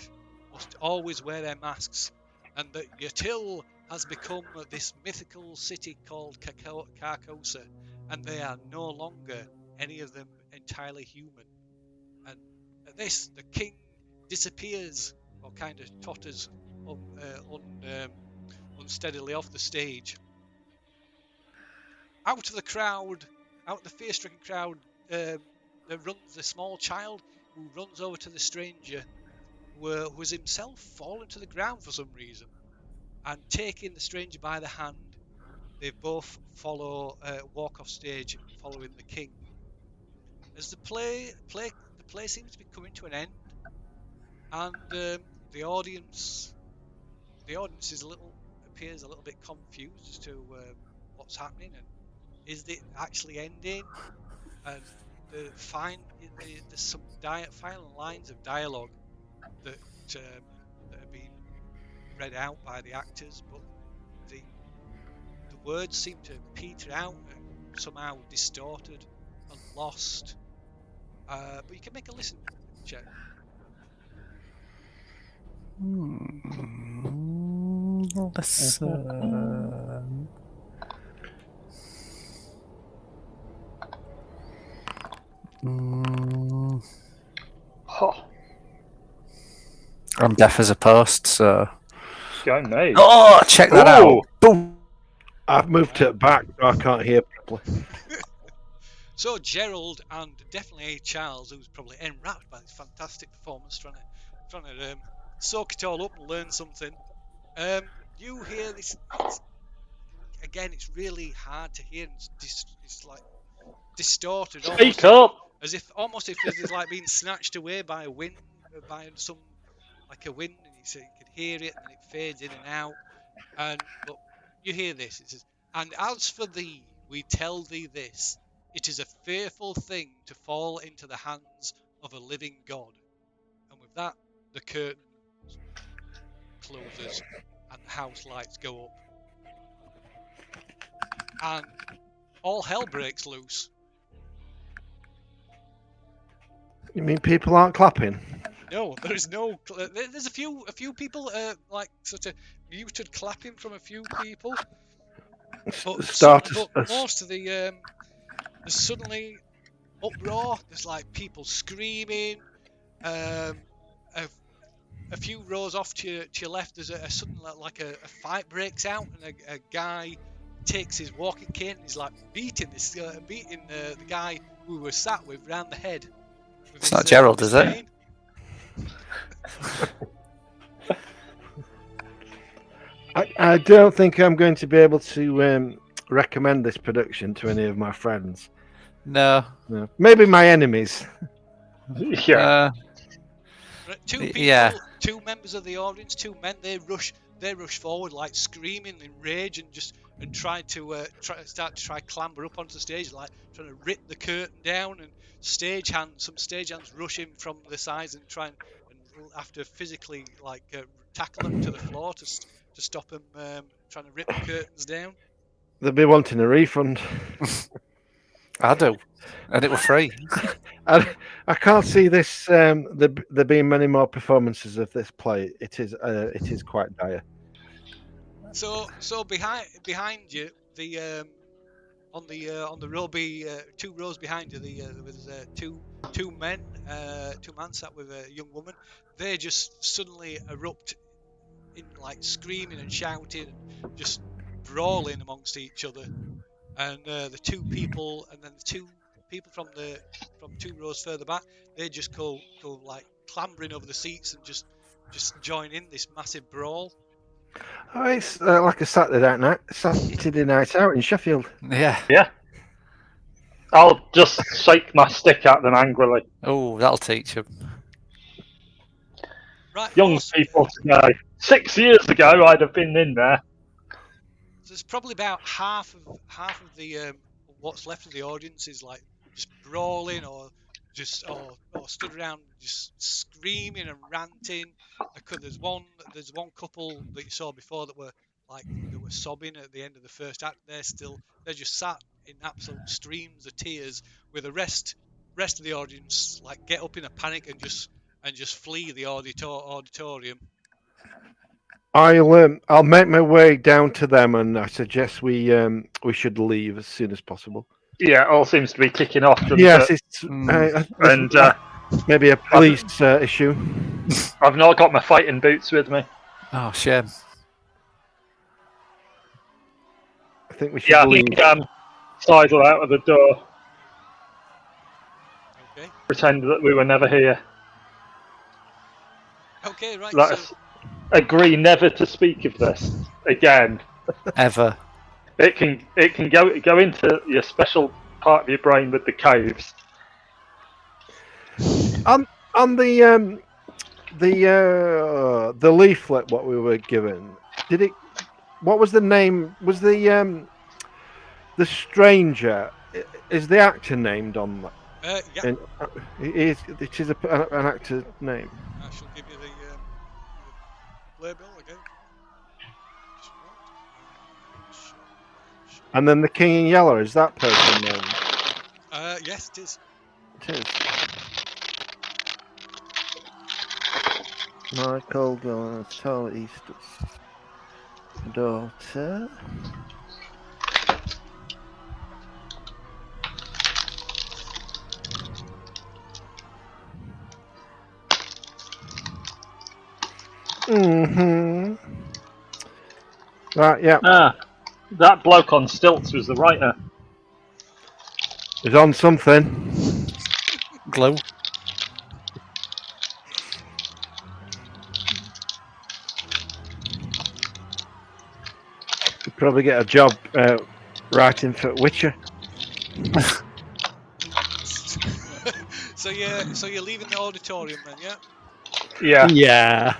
must always wear their masks, and that Yatil has become this mythical city called Carcosa, and they are no longer, any of them, entirely human. And at this, the king disappears, or kind of totters unsteadily off the stage. Out of the crowd, out of the fear-stricken crowd, there runs a small child who runs over to the stranger, who has himself fallen to the ground for some reason, and taking the stranger by the hand, they both walk off stage following the king. As the play seems to be coming to an end, and the audience appears a little bit confused as to what's happening and is it actually ending? And there's some final lines of dialogue that are being read out by the actors, but the words seem to peter out and somehow distorted and lost. But you can make a listen check. Listen. Oh, I'm deaf as a post, so. go me. Oh, check that out. Boom. I've moved it back, so I can't hear properly. So Gerald and definitely Charles, who's probably enwrapped by this fantastic performance, trying to soak it all up and learn something. You hear this. It's really hard to hear. It's like distorted. Speak up. As if it's like being snatched away by a wind, by some like a wind, and you can hear it, and it fades in and out. But you hear this. It says, "And as for thee, we tell thee this: it is a fearful thing to fall into the hands of a living God." And with that, the curtain closes, and the house lights go up, and all hell breaks loose. You mean people aren't clapping? No, there is no. There's a few people like sort of muted clapping from a few people, but most of the there's suddenly uproar. There's like people screaming. A few rows off to your left, there's a sudden like a fight breaks out, and a guy takes his walking cane and he's like beating the guy we were sat with round the head. It's not Gerald, is it? I don't think I'm going to be able to recommend this production to any of my friends. No. Maybe my enemies. Yeah. Two people, yeah. Two members of the audience, two men. They rush forward like screaming in rage and try to clamber up onto the stage, like trying to rip the curtain down. And some stagehands rush in from the sides and try and after physically tackle them to the floor to stop them trying to rip the curtains down. They'll be wanting a refund. I do, and it was free. I can't see this. There being many more performances of this play. It is quite dire. So behind you, the on the row 2 rows behind you, there was two men sat with a young woman. They just suddenly erupt in like screaming and shouting and just brawling amongst each other. And the two people, and then the two people from 2 rows further back, they just go like clambering over the seats and just join in this massive brawl. Oh, it's like a Saturday night out in Sheffield. Yeah. Yeah. I'll just shake my stick at them angrily. Oh, that'll teach them. Right, Young people today. 6 years ago, I'd have been in there. So there's probably about half of the what's left of the audience is like just brawling or stood around just screaming and ranting. There's one couple that you saw before that were sobbing at the end of the first act. They're just sat in absolute streams of tears, with the rest of the audience like get up in a panic and just flee the auditorium. I'll make my way down to them, and I suggest we should leave as soon as possible. Yeah, all seems to be kicking off. Yes, it's maybe a police issue. I've not got my fighting boots with me. Oh, shame. I think we should leave. Sidle out of the door. Okay. Pretend that we were never here. Okay, right. Let's agree never to speak of this again. Ever. It can go into your special part of your brain with the caves. On the leaflet what we were given, did it? What was the name? Was the stranger? Is the actor named on that? Yeah, And it is an actor's name. I shall give you the playbill again. Just what? And then the King in Yellow, is that person named? Yes, it is. It is. Michael Charles Easter's daughter. Mm-hmm. Right, yeah. That bloke on stilts was the writer. He's on something. Glue. Could probably get a job writing for Witcher. So you're leaving the auditorium then, yeah? Yeah. Yeah.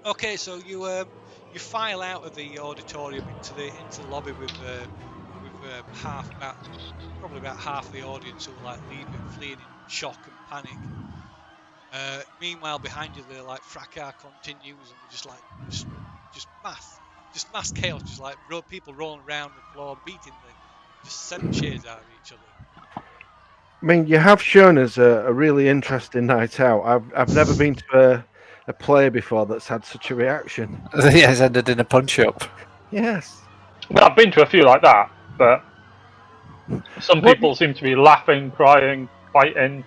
Okay, so you file out of the auditorium into the lobby with probably about half the audience who are like fleeing in shock and panic. Meanwhile, behind you, the like fracas continues, and just mass chaos, just like people rolling around the floor, beating just sending cheers out of each other. I mean, you have shown us a really interesting night out. I've never been to a play before that's had such a reaction. Yeah, it's ended in a punch-up. Yes. Well, I've been to a few like that, but some people seem to be laughing, crying, fighting.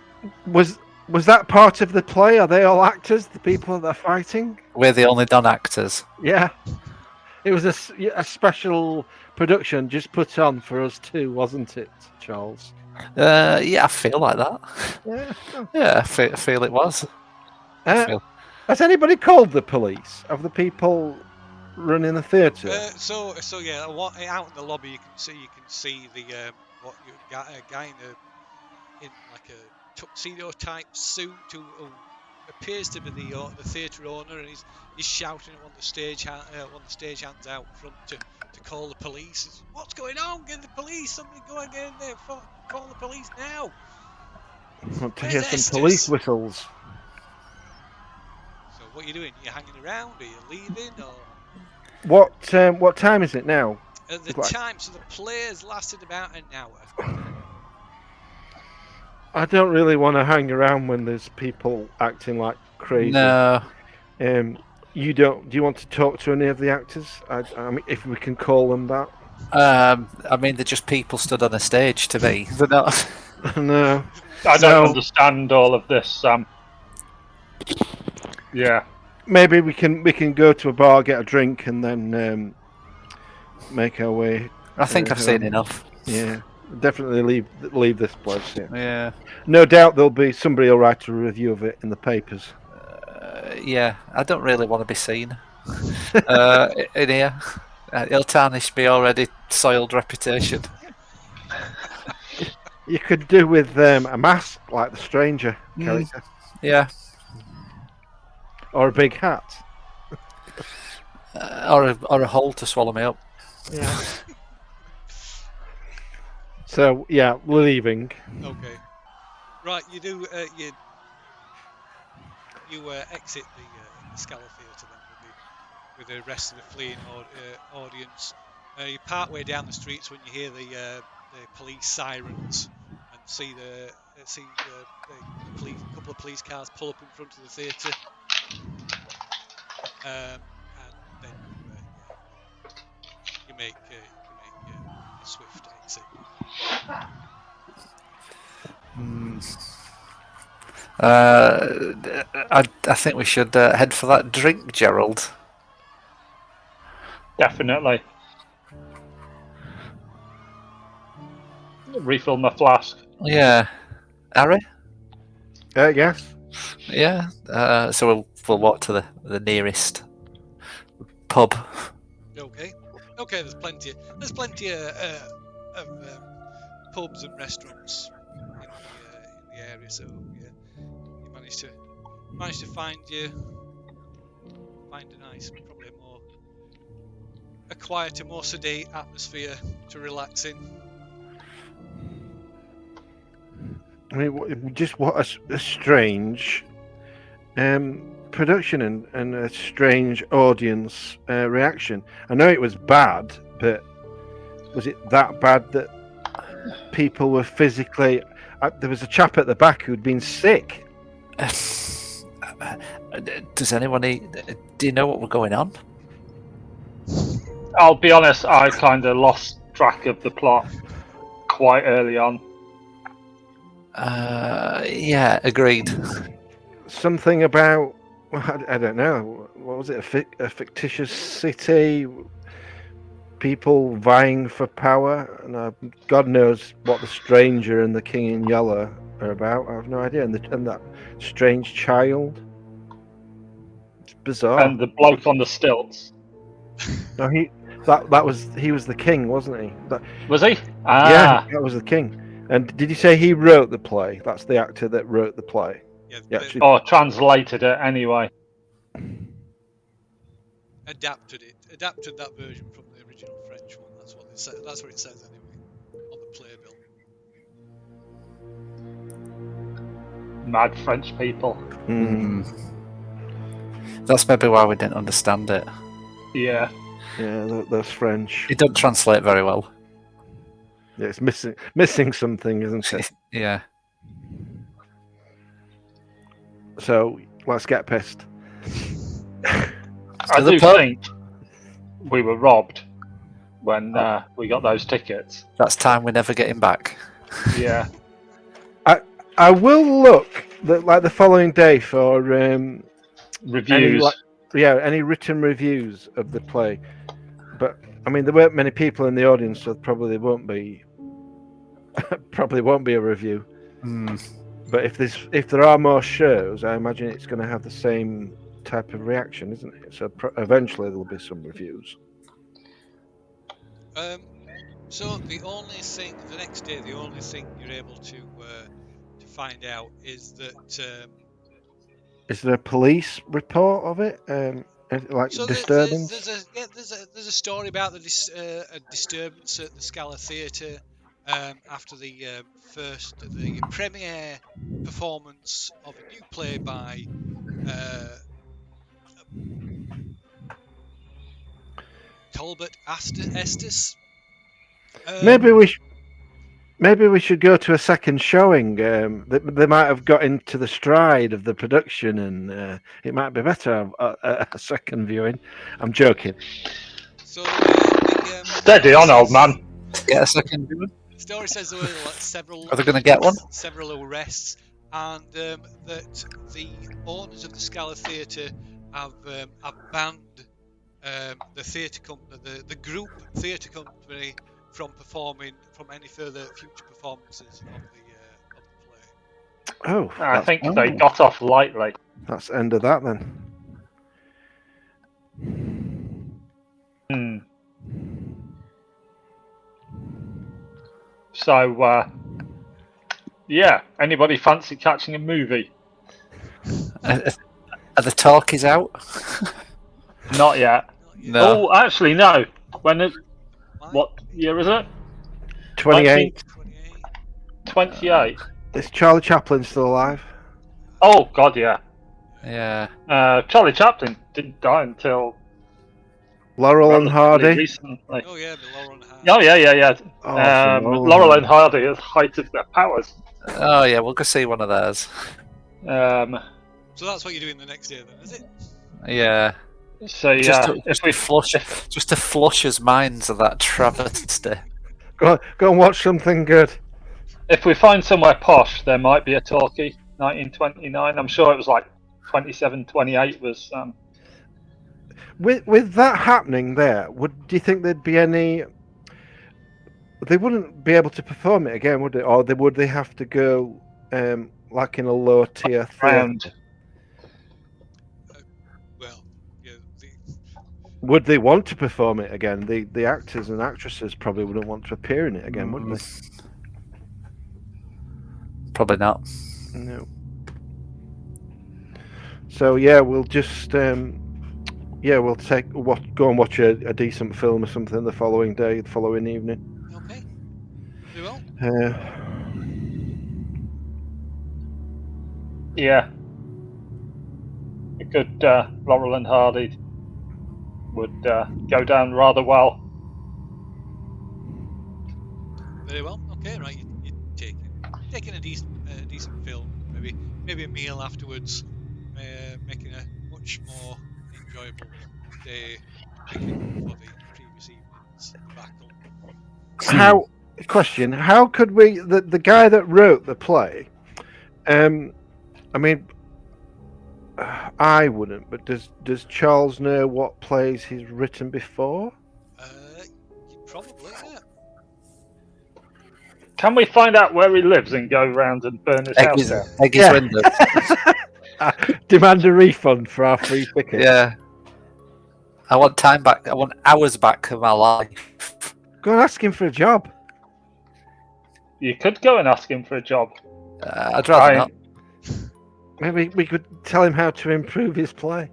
Was that part of the play? Are they all actors? The people that are fighting? We're the only non-actors. Yeah. It was a special production just put on for us too, wasn't it, Charles? Yeah, I feel like that. Yeah. Yeah, I feel it was. Has anybody called the police of the people running the theatre? So yeah, out in the lobby you can see the guy in like a tuxedo type suit who appears to be the theatre owner, and he's shouting at one of the stage hands out front to call the police. What's going on? Get the police! Somebody go and get in there! Call the police now! I want to Where's hear some Estes? police whistles. So what are you doing? Are you hanging around? Are you leaving? Or What time is it now? at the time? So the play has lasted about an hour. I don't really want to hang around when there's people acting like crazy. No. You don't? Do you want to talk to any of the actors? I mean, if we can call them that. I mean, they're just people stood on a stage to me. They're not. No. I don't understand all of this, Sam. Yeah. Maybe we can go to a bar, get a drink, and then make our way. I think I've seen enough. Yeah, definitely leave this place. Yeah. No doubt there'll be somebody will write a review of it in the papers. Yeah, I don't really want to be seen in here. It'll tarnish my already soiled reputation. You could do with a mask like the stranger character. Yeah. Or a big hat. Or a hole to swallow me up. Yeah. So yeah, we're leaving. Okay. Right, you do you exit the Scala Theatre then with the rest of the fleeing audience. You part way down the streets when you hear the police sirens and see the couple of police cars pull up in front of the theatre. And then you make a swift exit. I think we should head for that drink, Gerald. Definitely. Refill my flask. Yeah. Harry? Yes. Yeah. So we'll walk to the nearest pub. Okay. Okay, there's plenty of pubs and restaurants in the area, so yeah, you managed to find a nice, probably a quieter, more sedate atmosphere to relax in. I mean, what a strange production and a strange audience reaction. I know it was bad, but was it that bad that people were physically? There was a chap at the back who'd been sick. Does anyone? Do you know what was going on? I'll be honest, I kind of lost track of the plot quite early on. Yeah, agreed. Something about, I don't know, what was it? A fictitious city, people vying for power, and God knows what the stranger and the King in Yellow are about. I have no idea. And that strange child. It's bizarre. And the bloke on the stilts. No, he was the king, wasn't he? Was he? Yeah, that was the king. And did you say he wrote the play? That's the actor that wrote the play. Yeah, actually or translated it anyway. Adapted that version from the original French one. That's what it says anyway on the playbill. Mad French people. That's maybe why we didn't understand it. Yeah. Yeah, that's French. It doesn't translate very well. Yeah, it's missing something, isn't it? Yeah. So let's get pissed. I do think we were robbed when we got those tickets. That's time we're never getting back. Yeah. I will look the following day for Reviews. Any written reviews of the play. But I mean, there weren't many people in the audience, so probably won't be a review. But if there are more shows, I imagine it's going to have the same type of reaction, isn't it? So eventually there'll be some reviews. So the next day, the only thing you're able to find out is that. Is there a police report of it? Disturbance? There's a story about a disturbance at the Scala Theatre after the premiere performance of a new play by Talbot Estes. Maybe we should go to a second showing. They might have got into the stride of the production, and it might be better a second viewing. I'm joking. So steady on, old man. Get a second viewing. The story says there were several. Are they going to get one? Several arrests, and that the owners of the Scala Theatre have banned the theatre company, the group theatre company, from any further future performances of the play. Oh, I think they got off lightly. That's the end of that then. So, anybody fancy catching a movie? Are the talkies out? Not yet. No. Oh, actually, no. What year is it? 28. 28. Is Charlie Chaplin still alive? Oh, God, yeah. Yeah. Charlie Chaplin didn't die until Laurel and Hardy. Recently. Oh yeah, the Laurel and Hardy. Oh yeah. Laurel and Hardy at the height of their powers. Oh yeah, we'll go see one of theirs. So that's what you're doing the next day, then, is it? Yeah. So just to flush his minds of that travesty. Go and watch something good. If we find somewhere posh, there might be a talkie. 1929. I'm sure it was like 27, 28 was. With that happening there, do you think there'd be any? They wouldn't be able to perform it again, would they? Or would they have to go like in a lower tier theatre? would they want to perform it again? The actors and actresses probably wouldn't want to appear in it again, would they? Probably not. No. So yeah, we'll just we'll go and watch a decent film or something the following day, the following evening. Okay. Very well. Yeah. A good Laurel and Hardy would go down rather well. Very well. Okay, right. You're taking a decent film, maybe a meal afterwards, making a much more enjoyable day making for the previous evening's battle. How could we the guy that wrote the play? I mean, I wouldn't, but does Charles know what plays he's written before? Probably, yeah. Can we find out where he lives and go round and burn his house down? Egg his windows. Demand a refund for our free ticket. Yeah. I want time back. I want hours back of my life. Go and ask him for a job. You could go and ask him for a job. I'd rather not. Maybe we could tell him how to improve his play.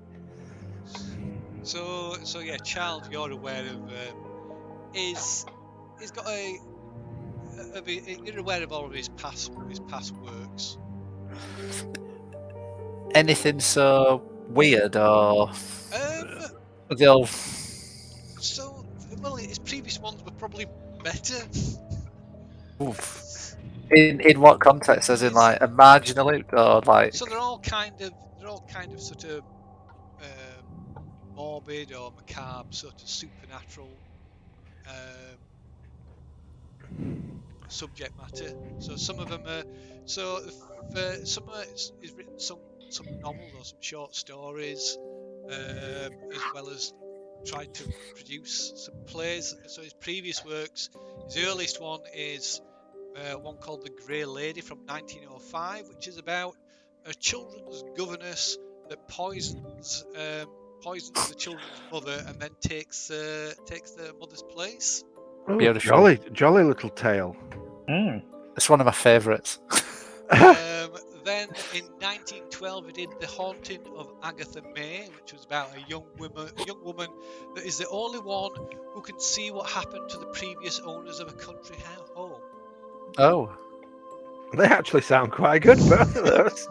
So yeah, Charles, you're aware of he's got you're aware of all of his past works. Anything so weird or the old? So well, his previous ones were probably better. Oof. In what context? As in like a marginally or like? So they're all kind of sort of morbid or macabre, sort of supernatural subject matter. So some of them are some he's written some novels or some short stories, as well as tried to produce some plays. So his previous works, his earliest one is one called The Grey Lady from 1905, which is about a children's governess that poisons the children's mother and then takes the mother's place. Oh, Beautiful. Jolly little tale. It's one of my favourites. Then in 1912 he did The Haunting of Agatha May, which was about a young woman that is the only one who can see what happened to the previous owners of a country home. Oh. They actually sound quite good, both of those.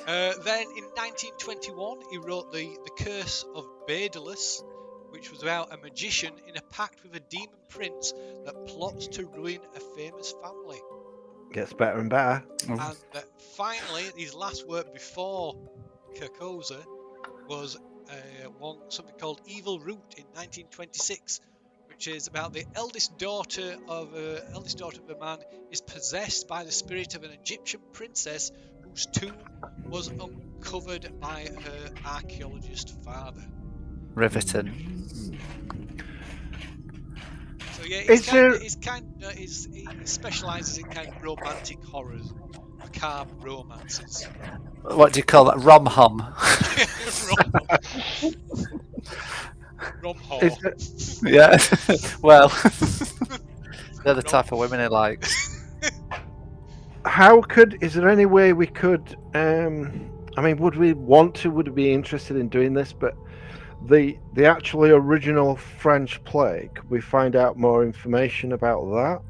Then in 1921 he wrote The Curse of Daedalus, which was about a magician in a pact with a demon prince that plots to ruin a famous family. Gets better and better. And finally, his last work before Carcosa was something called Evil Root in 1926, which is about the eldest daughter of a man is possessed by the spirit of an Egyptian princess whose tomb was uncovered by her archaeologist father. Riveting. So yeah, he specialises in kind of romantic horrors, macabre romances. What do you call that? Rom-hom. Rom-hom. Yeah. Well, they're the type of women he likes. Is there any way we could, would we be interested in doing this, but the actually original French play, could we find out more information about that?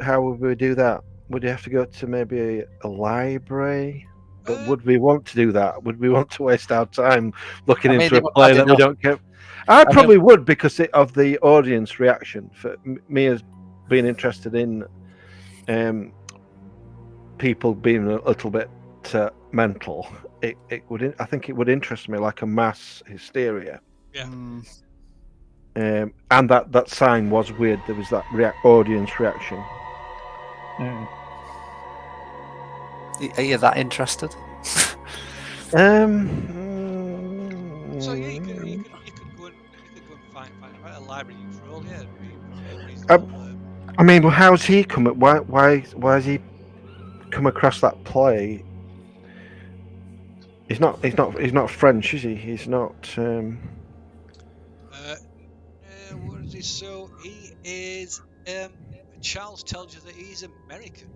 How would we do that? Would you have to go to maybe a library? But would we want to do that? Would we want to waste our time looking into a play that we don't get? I probably would, because of the audience reaction. For me as being interested in people being a little bit mental, I think it would interest me, like a mass hysteria. Yeah. And that sign was weird. There was that audience reaction. Are you that interested? So yeah, you could go and find a library role. Yeah, well, how's he come? Why has he come across that play? He's not French, is he? He's not. What is he? So he is. Charles tells you that he's American.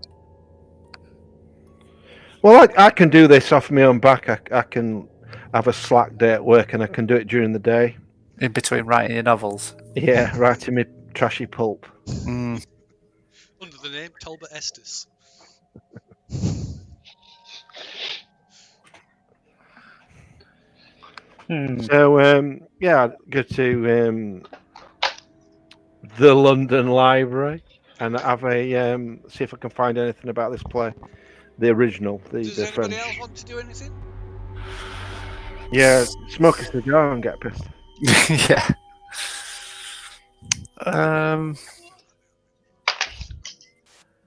Well, I can do this off my own back. I can have a slack day at work, and I can do it during the day. In between writing your novels. Yeah, writing me trashy pulp. Mm. Under the name Talbot Estes. So, yeah, I'd go to the London Library and have a see if I can find anything about this play, the original, Does the anybody French. else want to do anything? Yeah, smoke a cigar and get pissed. Yeah. Then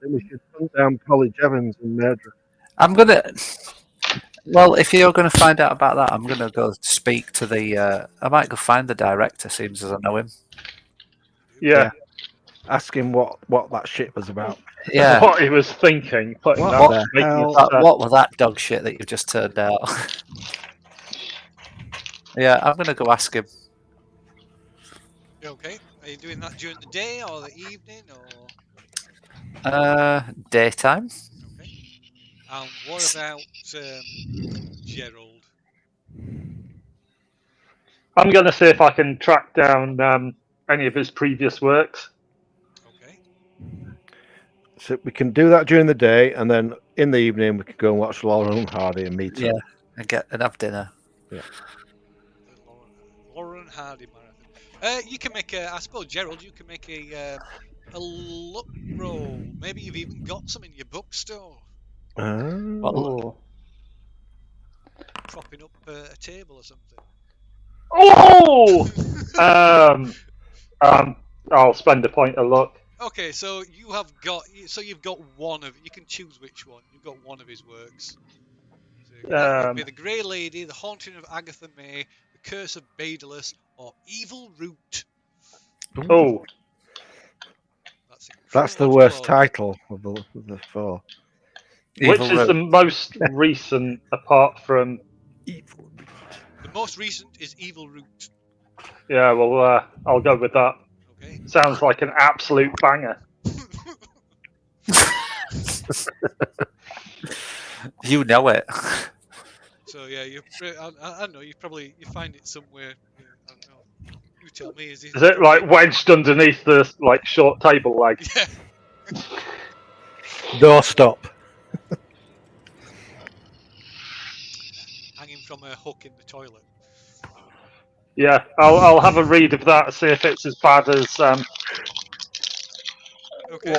we should hunt down Polly Jevons and murder. I'm gonna. Well, if you're going to find out about that, I'm going to go speak to the. I might go find the director, seems as I know him. Yeah. Ask him what that shit was about. Yeah. What he was thinking. Putting What that the making hell? it, What was that dog shit that you've just turned out? Yeah, I'm going to go ask him. Okay. Are you doing that during the day or the evening or? Daytime. Okay. And what about Gerald? I'm going to see if I can track down any of his previous works. Okay. So we can do that during the day, and then in the evening we could go and watch Laurel and Hardy and meet Yeah, her. and have dinner. The Lauren Hardy marathon. You can make I suppose Gerald, you can make a luck roll. Maybe you've even got some in your bookstore. Oh. Propping up a table or something. Oh! I'll spend a point of luck. Okay, so you've got one of. You can choose which one. You've got one of his works. So that would be the Grey Lady, The Haunting of Agatha May, The Curse of Baedalus, or Evil Root. Oh, That's the worst title of the four. which is the most recent apart from? Evil. The most recent is Evil Root. Yeah, well, I'll go with that. Okay. Sounds like an absolute banger. You know it. So yeah, I know you find it somewhere. I don't know. You tell me. Is it like wedged underneath the short table leg? Yeah. Doorstop. Hanging from a hook in the toilet. Yeah, I'll have a read of that, see if it's as bad as what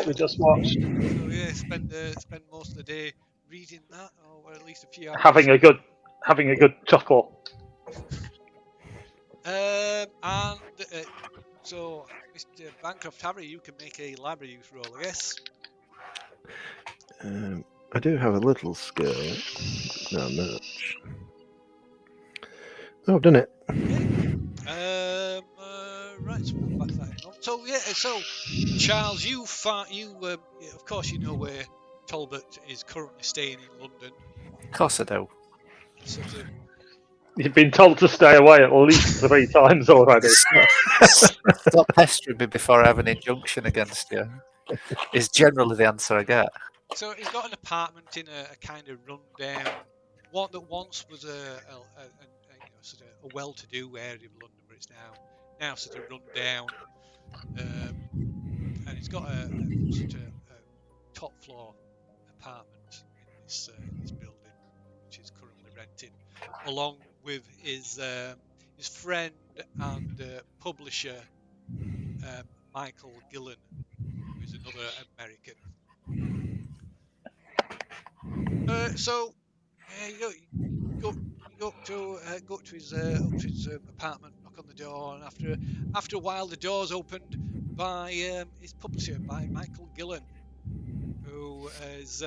we just watched. So yeah, spend most of the day reading that, or at least a few hours. Having a good chuckle. So Mr. Bancroft, Harry, you can make a library use roll, I guess. I do have a little skill. Not much. Oh, I've done it. Right, so we'll come back to that in a moment. So yeah, so Charles, of course you know where Talbot is currently staying in London. Of course I do. Sort of, You've been told to stay away at least 3 times already. Stop pestering me before I have an injunction against you. Is generally the answer I get. so he's got an apartment in a kind of rundown, one that once was a sort of a well-to-do area of London, but it's now sort of run down, and it's got a sort of top floor apartment in this building, which is currently rented, along with his friend and publisher Michael Gillen, who is another American. So you go up to his apartment, knock on the door, and after a while the door's opened by his publisher, by Michael Gillen, who is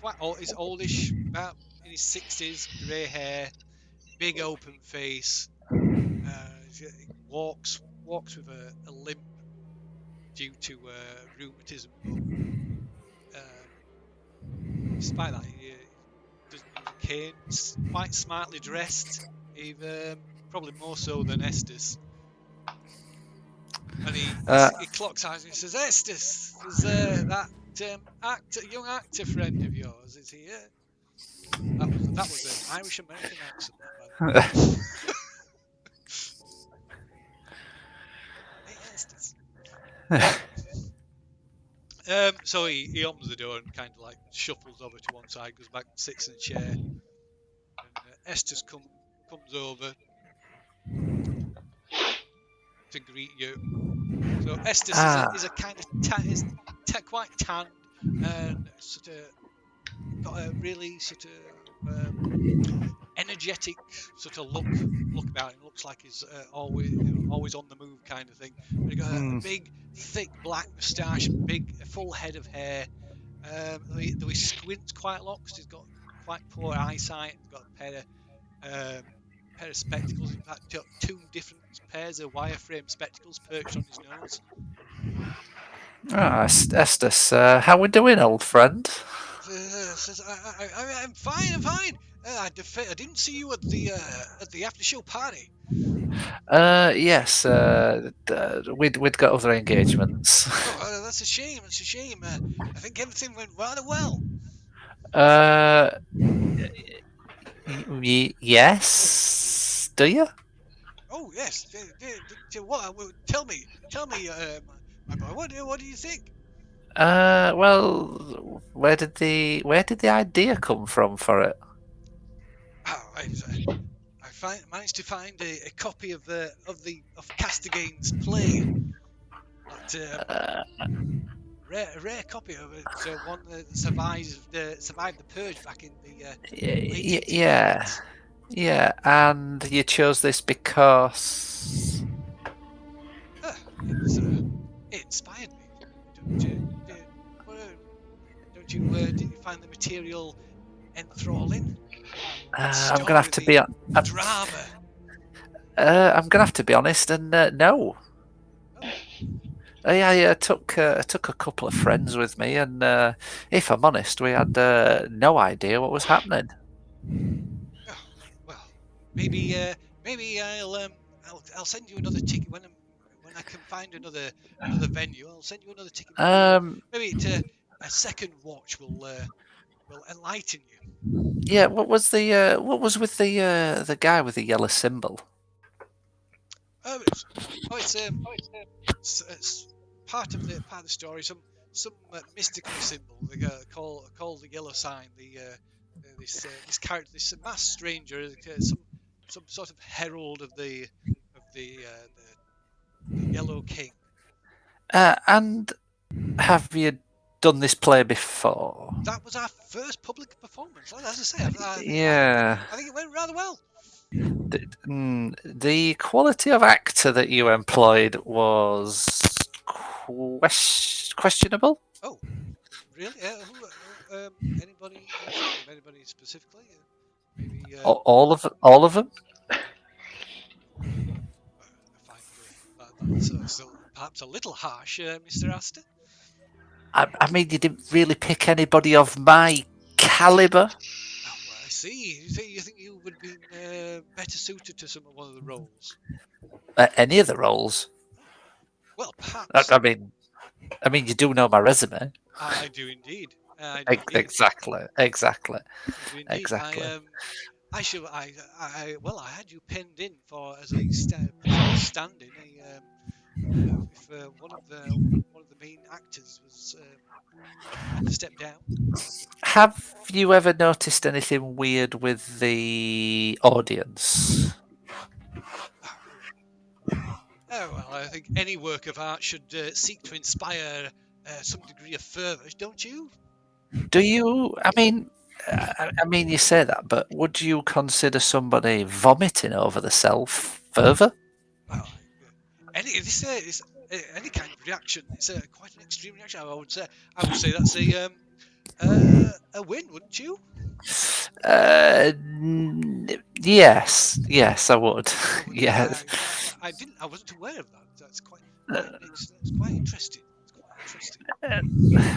quite old. He's oldish, about in his 60s, grey hair, big open face. He walks with a limp due to rheumatism. Despite that, he doesn't use a cane. He's quite smartly dressed. He probably more so than Estes. And he clocks eyes and he says, "Estes, is that young actor friend of yours? Is he here?" That was an Irish American accent, by the way. Hey, Estes. So he opens the door and kind of like shuffles over to one side, goes back and sits in a chair. And Estes comes over to greet you. So Estes is a kind of quite tanned and sort of got a really sort of energetic sort of look about him. Looks like he's always on the move kind of thing. But he got a big, thick black moustache, big full head of hair. Though he squints quite a lot because he's got quite poor eyesight. He's got a pair of spectacles. In fact, two different pairs of wireframe spectacles perched on his nose. Estes, how we doing, old friend? I'm fine. I'm fine. I didn't see you at the after show party. Yes. We'd got other engagements. Oh, that's a shame. That's a shame. I think everything went rather well. Yes. Do you? Oh yes. What? Tell me, my boy. What do you think? Well, where did the idea come from for it? Oh, I managed to find a copy of Castigane's play. That rare copy of it. One that survived the purge back in the late 1800s. Yeah. And you chose this because it inspired me. Didn't you find the material enthralling? I'm gonna have to be drama. I'm gonna have to be honest and no. I took a couple of friends with me, and if I'm honest, we had no idea what was happening. Oh, well, maybe I'll send you another ticket when I can find another venue. I'll send you another ticket. Maybe a second watch will enlighten you. Yeah, what was with the guy with the yellow symbol? It's part of the story. Some mystical symbol called the yellow sign. This character, this masked stranger, some sort of herald of the Yellow King. And have you done this play before? That was our first public performance. As I say, I think it went rather well. The quality of actor that you employed was questionable. Oh, really? Anybody specifically? Maybe all of them. I find that's perhaps a little harsh, Mr. Aster. I mean, you didn't really pick anybody of my caliber. Oh, I see. You think you would be better suited to one of the roles? Any of the roles? Well, perhaps. I mean, you do know my resume. I do indeed. Exactly. I do indeed. Exactly. I had you penned in as a stand-in. If one of the main actors was had to step down. Have you ever noticed anything weird with the audience? Well, I think any work of art should seek to inspire some degree of fervour, don't you? Do you? I mean, you say that, but would you consider somebody vomiting over the self fervour? Well, any kind of reaction, it's quite an extreme reaction. I would say that's a win, wouldn't you? Yes, I would. Yes. I wasn't aware of that. That's quite interesting.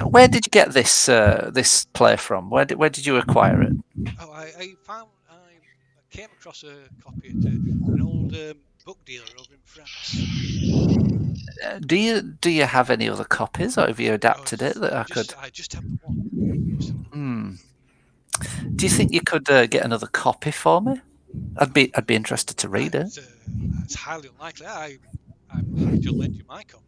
Where did you get this play from? Where did you acquire it? Oh, I came across a copy at an old book dealer over in France. Do you have any other copies, or have you adapted it that I could? I just have the one. Do you think you could get another copy for me? I'd be interested to read it. It's highly unlikely. I'm happy to lend you my copy.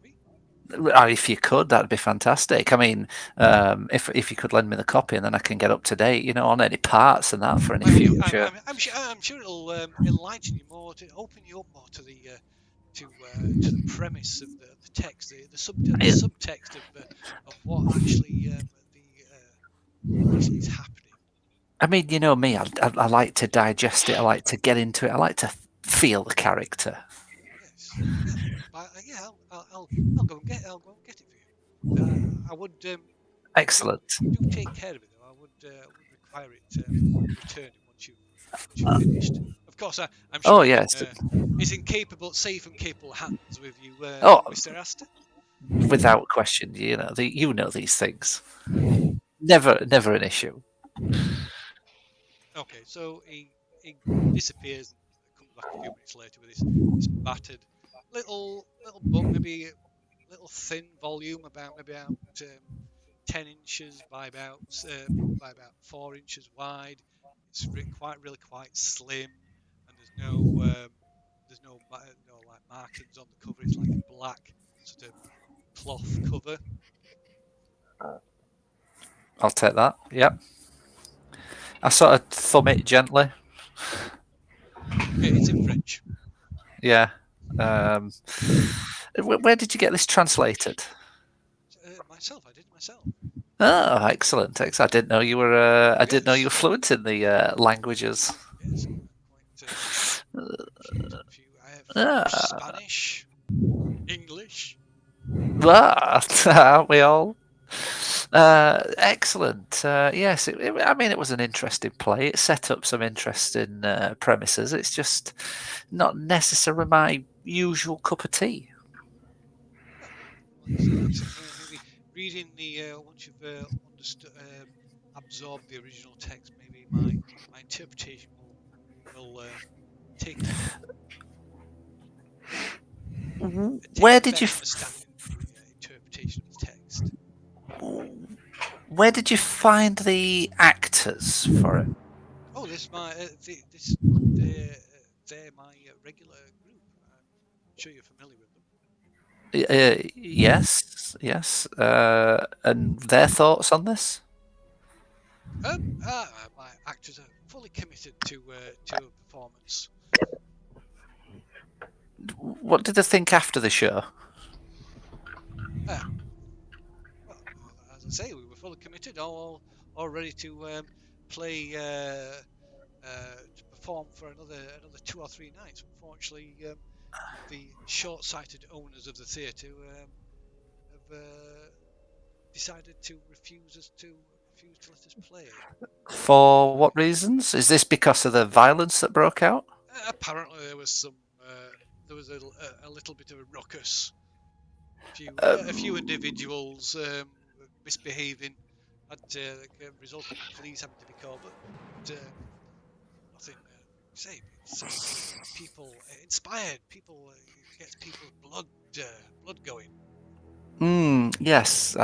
If you could, that'd be fantastic. I mean, if you could lend me the copy, and then I can get up to date, on any parts and that for any future. I'm sure it'll enlighten you more, to open you up more to the premise of the text, the subtext of what actually is happening. I mean, you know me, I like to digest it. I like to get into it. I like to feel the character. Yes. Yeah. I'll go and get it for you. I would. Excellent. Do take care of it, though. I would require it returned once you've finished. Of course, I'm sure. Oh yes. It's in safe and capable hands with you, Mr. Aster. Without question, you know these things. Never an issue. Okay, so he disappears and comes back a few minutes later with this battered little book, maybe a little thin volume, about 10 inches by about 4 inches wide. It's really quite slim, and there's no like markings on the cover. It's like a black sort of cloth cover. I'll take that. Yep. I sort of thumb it gently. It's in French. Yeah. Where did you get this translated? Myself. I did it myself. Oh, excellent! I didn't know you were. I didn't know you were fluent in the languages. Yes, I have Spanish, English. Aren't we all? Excellent. Yes, it was an interesting play. It set up some interesting premises. It's just not necessarily my usual cup of tea. Reading once you've understood, absorbed the original text, maybe my interpretation will take. Where did you understand the interpretation of the text? Where did you find the actors for it? Oh, they're my regular group. I'm sure you're familiar with them. Yes. And their thoughts on this? My actors are fully committed to a performance. What did they think after the show? Well, as I say, we were fully committed, all ready to play, to perform for another 2 or 3 nights. Unfortunately, the short-sighted owners of the theatre have decided to refuse to let us play. For what reasons? Is this because of the violence that broke out? Apparently, there was a little bit of a ruckus. A few individuals misbehaving had resulted in police having to be called, but nothing. It's people inspired. People gets people's blood going. Yes,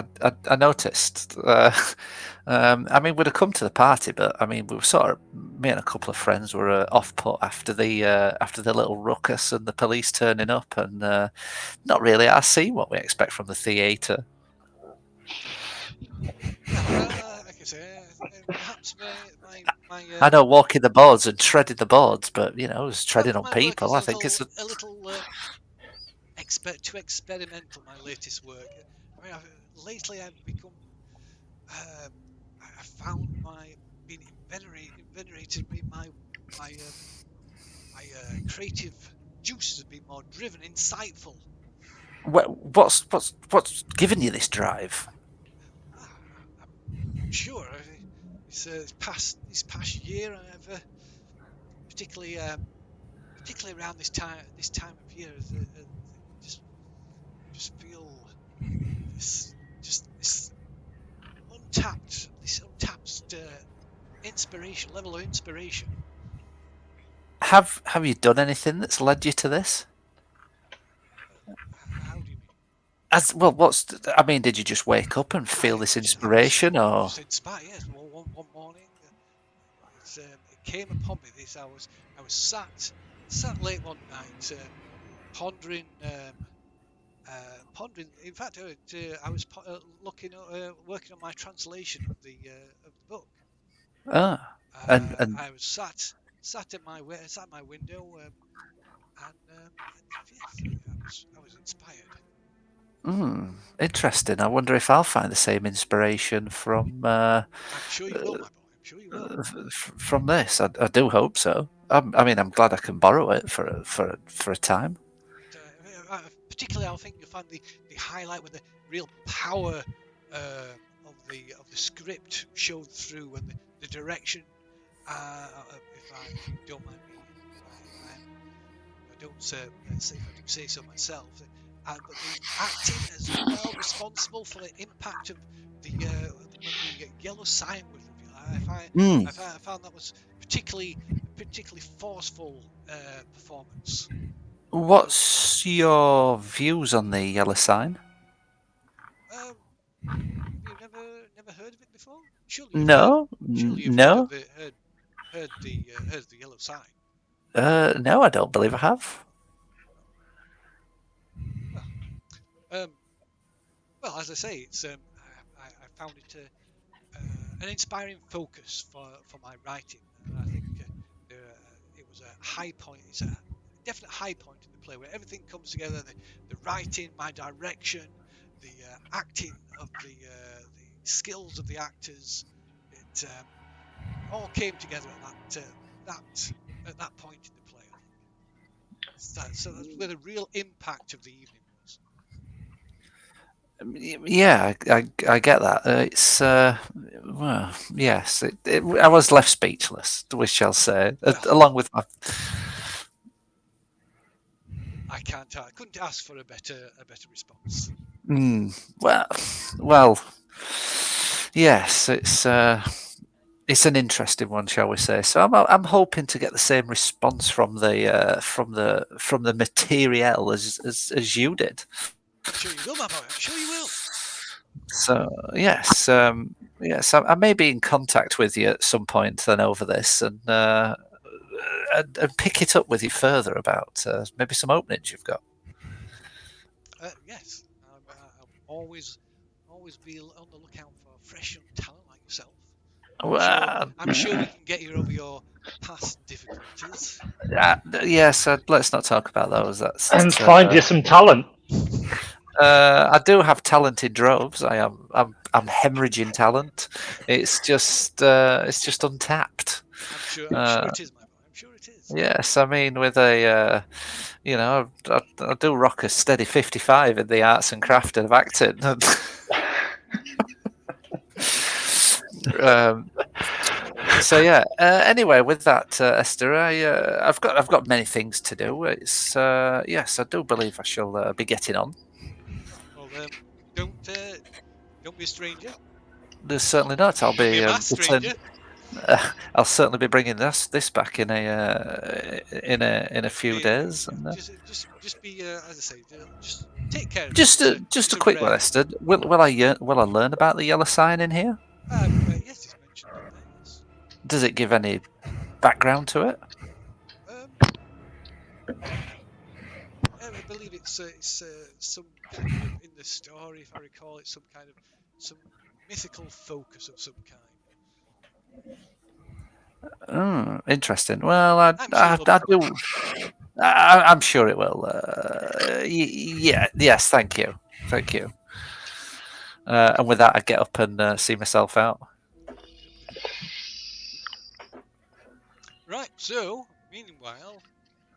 I noticed. I mean, we'd have come to the party, but I mean, we were me and a couple of friends were off put after the little ruckus and the police turning up, and not really seeing what we expect from the theatre. Like I say, perhaps my I know walking the boards and treading the boards, but it was treading on people. I think it's a little too experimental. My latest work. I mean, lately I've become. I found being invigorated. My creative juices have been more driven, insightful. What's given you this drive? I'm sure this past year, I've particularly around this time of year, just feel this untapped level of inspiration. Have you done anything that's led you to this? How do you mean? As well, did you just wake up and feel this inspiration, or? Just inspired, yes. One morning, it came upon me. I was sat late one night, pondering. In fact, I was working on my translation of the book. And I was sat at my window, and yes, I was inspired. Interesting. I wonder if I'll find the same inspiration from. I'm sure you will, my boy. I'm sure you will. From this, I do hope so. I mean, I'm glad I can borrow it for a time. Particularly, I think you'll find the highlight with the real power of the script showed through, and the direction. If you don't mind me, I don't say if I do say so myself. But the acting as well responsible for the impact of the yellow sign was revealed. I found that was particularly forceful performance. What's your views on the yellow sign? Have you never heard of it before? Surely you've no. heard the yellow sign. No, I don't believe I have. Well, as I say, it's I found it an inspiring focus for my writing. I think it was a high point. It's a definite high point in the play where everything comes together: the writing, my direction, the acting of the skills of the actors. It all came together at that point in the play. So that's where the real impact of the evening was. Yeah, I get that. It's well, yes. I was left speechless, we shall say, along with my. I couldn't ask for a better response. Well, yes. It's an interesting one, shall we say? So I'm hoping to get the same response from the material as you did. I'm sure you will, my boy. I'm sure you will. So yes, I may be in contact with you at some point then over this, and pick it up with you further about maybe some openings you've got. Yes, I'll always be on the lookout for fresh young talent like yourself. I'm sure we can get you over your past difficulties. Yes, let's not talk about those. And find you some talent. I do have talent in droves. I'm hemorrhaging talent. It's just untapped. I'm sure it is, my boy. I'm sure it is. Yes, I mean with a I do rock a steady 55 in the arts and craft of acting. So yeah. Anyway, with that, Esther, I've got many things to do. It's yes, I do believe I shall be getting on. Well, don't be a stranger. There's certainly not. I'll be a stranger. I'll certainly be bringing this back in a few days. And, just be as I say, just take care. Just a quick one, Esther. Will I learn about the yellow sign in here? Yes, it's mentioned in there. Yes. Does it give any background to it? I believe it's some kind of, in the story, if I recall, it's some mythical focus of some kind. Interesting. Well, I'm sure it will. Yes. Thank you. And with that, I get up and see myself out. Right. So, meanwhile,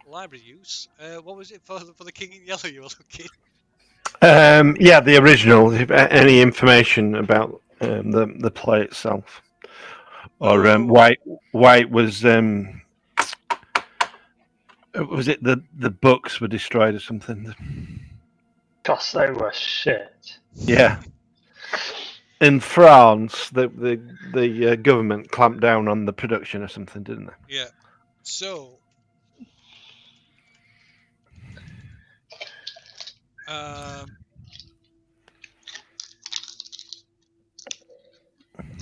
library use. What was it for the King in Yellow you were looking? Yeah, the original. Any information about the play itself, or White was it the books were destroyed or something? Gosh, they were shit. Yeah. In France, the government clamped down on the production or something, didn't they? Yeah. So,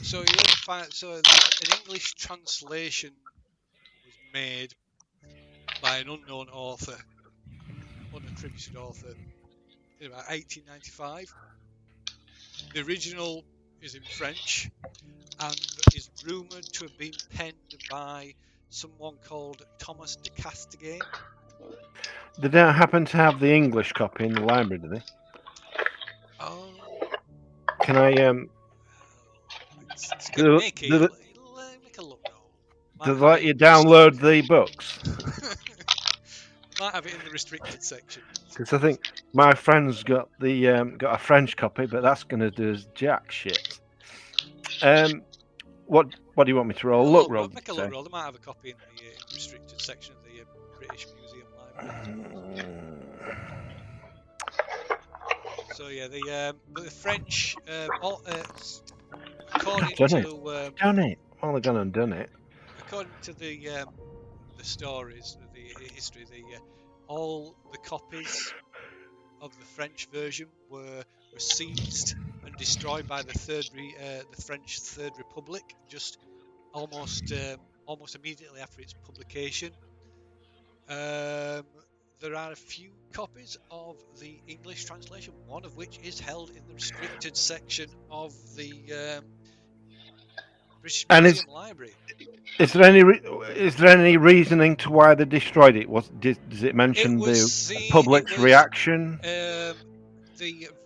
So an English translation was made by an unknown author, unattributed author, in about 1895. The original is in French and is rumoured to have been penned by someone called Thomas de Castigain. They don't happen to have the English copy in the library, do they? Oh, Can I it's going to make it. It'll make a look now. do they let you download the books? Might have it in the restricted section. Because I think my friend's got a French copy, but that's going to do us jack shit. What do you want me to roll? Look roll. Make a look roll. They might have a copy in the restricted section of the British Museum Library. So yeah, the French, according to done it. Well, they've gone and done it. According to the stories, the history, all the copies of the French version were seized and destroyed by the French Third Republic, just almost immediately after its publication. There are a few copies of the English translation, one of which is held in the restricted section of the British Museum Library. Is there any reasoning to why they destroyed it? Does it mention the public's reaction? The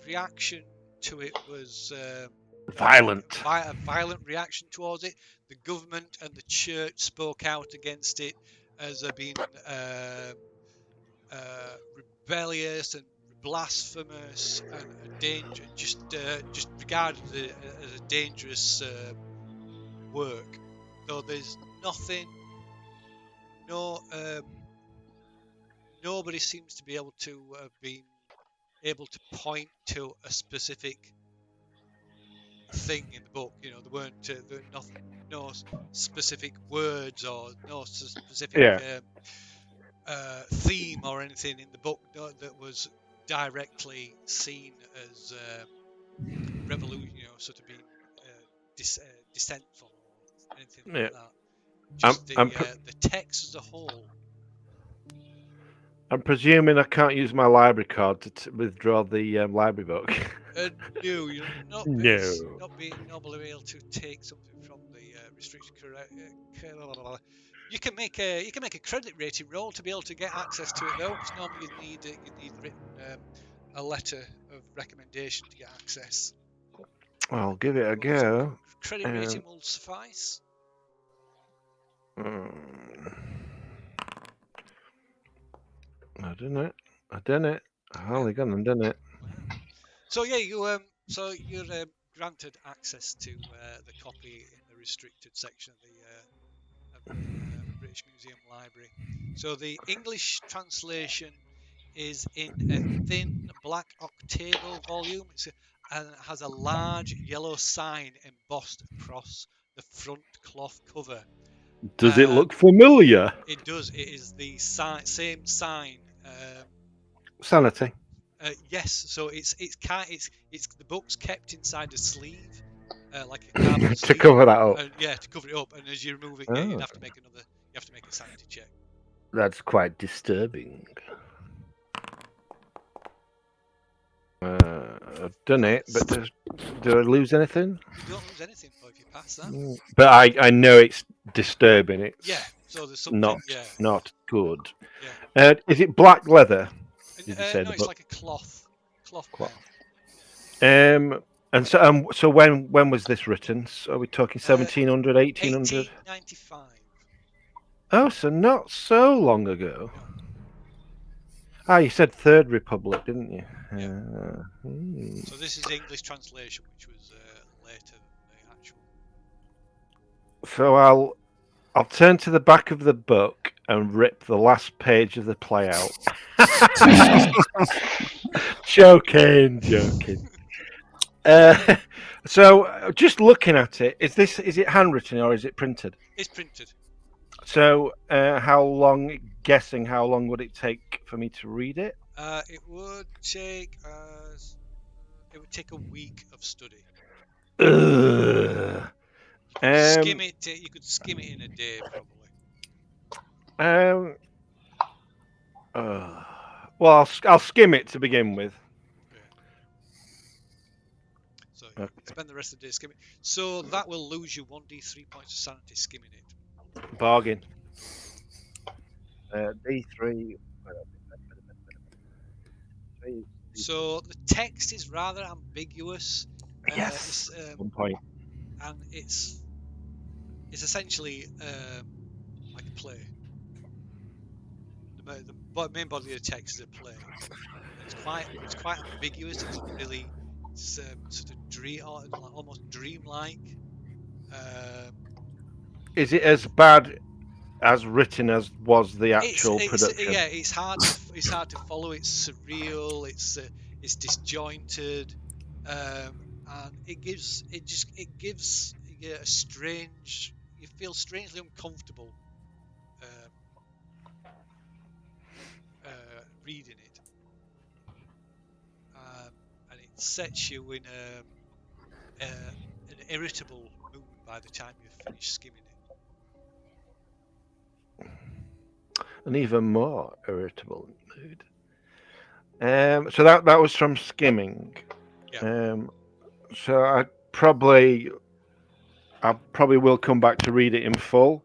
reaction to it was violent. A violent reaction towards it. The government and the church spoke out against it as being rebellious and blasphemous and a danger. Just regarded it as a dangerous work. Though there's nothing, nobody seems to be able to have been able to point to a specific thing in the book. You know, there were no specific words or no specific theme or anything in the book that was directly seen as revolution, sort of being dissentful or anything like that. Just the text as a whole. I'm presuming I can't use my library card to withdraw the library book. No, you're not being able to take something from the restricted. You can make a credit rating roll to be able to get access to it, though. Because normally you need written a letter of recommendation to get access. I'll give it a go. Credit rating will suffice. I done it. I've only gone and done it. So yeah, you're granted access to the copy in the restricted section of the British Museum Library. So the English translation is in a thin black octavo volume, and it has a large yellow sign embossed across the front cloth cover. Does it look familiar? It does. It is the same sign. Sanity. Yes. So it's the book's kept inside a sleeve, like a carbon sleeve, to cover that up. To cover it up. And as you remove it, you have to make a sanity check. That's quite disturbing. I've done it, but do I lose anything? You don't lose anything if you pass that. But I know it's disturbing. It's so there's something not good. Yeah. Is it black leather? No, it's like a cloth. And so when was this written? So are we talking 1700, 1800? 1895. Oh, so not so long ago. You said Third Republic, didn't you? Yeah. So this is the English translation, which was later than the actual. So I'll turn to the back of the book and rip the last page of the play out. Joking. So just looking at it, is it handwritten or is it printed? It's printed. So how long would it take for me to read it? It would take a week of study. Ugh. Skim it. You could skim it in a day, probably. Well, I'll skim it to begin with. So you can spend the rest of the day skimming. So that will lose you 1d3 points of sanity skimming it. Bargain. D3. So the text is rather ambiguous. Yes. 1 point. And it's essentially like a play. The main body of the text is a play. It's quite ambiguous. It's really sort of almost dreamlike. Is it as bad as written as was the actual production? Yeah, it's hard to follow. It's surreal. It's disjointed, and it gives you a strange. You feel strangely uncomfortable reading it, and it sets you in an irritable mood by the time you've finished skimming it. An even more irritable mood. So that was from skimming. Yeah. So I probably will come back to read it in full.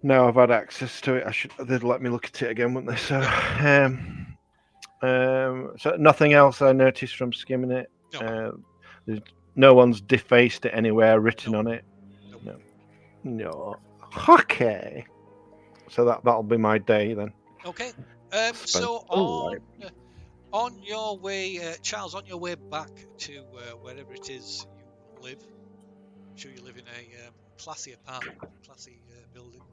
Now I've had access to it. They'd let me look at it again, wouldn't they? So nothing else I noticed from skimming it. No one's defaced it anywhere, written on it. No. Okay. So that'll be my day then. Okay. So on your way, Charles, on your way back to wherever it is you live, I'm sure you live in a classy apartment, classy building.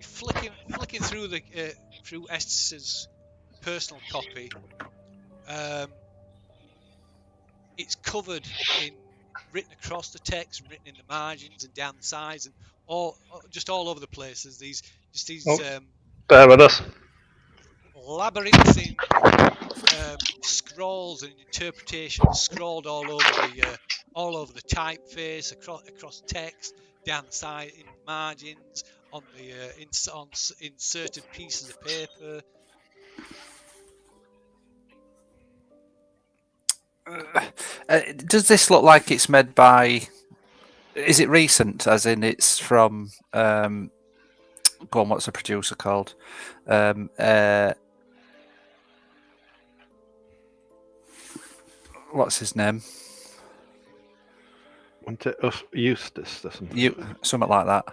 Flicking through through Estes' personal copy. It's covered in written across the text, written in the margins and down the sides, and all over the place. There's these bear with us. labyrinthine scrolls and interpretations scrawled all over the typeface, across text, down the side, in margins, on the on inserted pieces of paper. Does this look like it's made by? Is it recent? As in, it's from. Go on. What's the producer called? What's his name? Eustace or something. Something like that.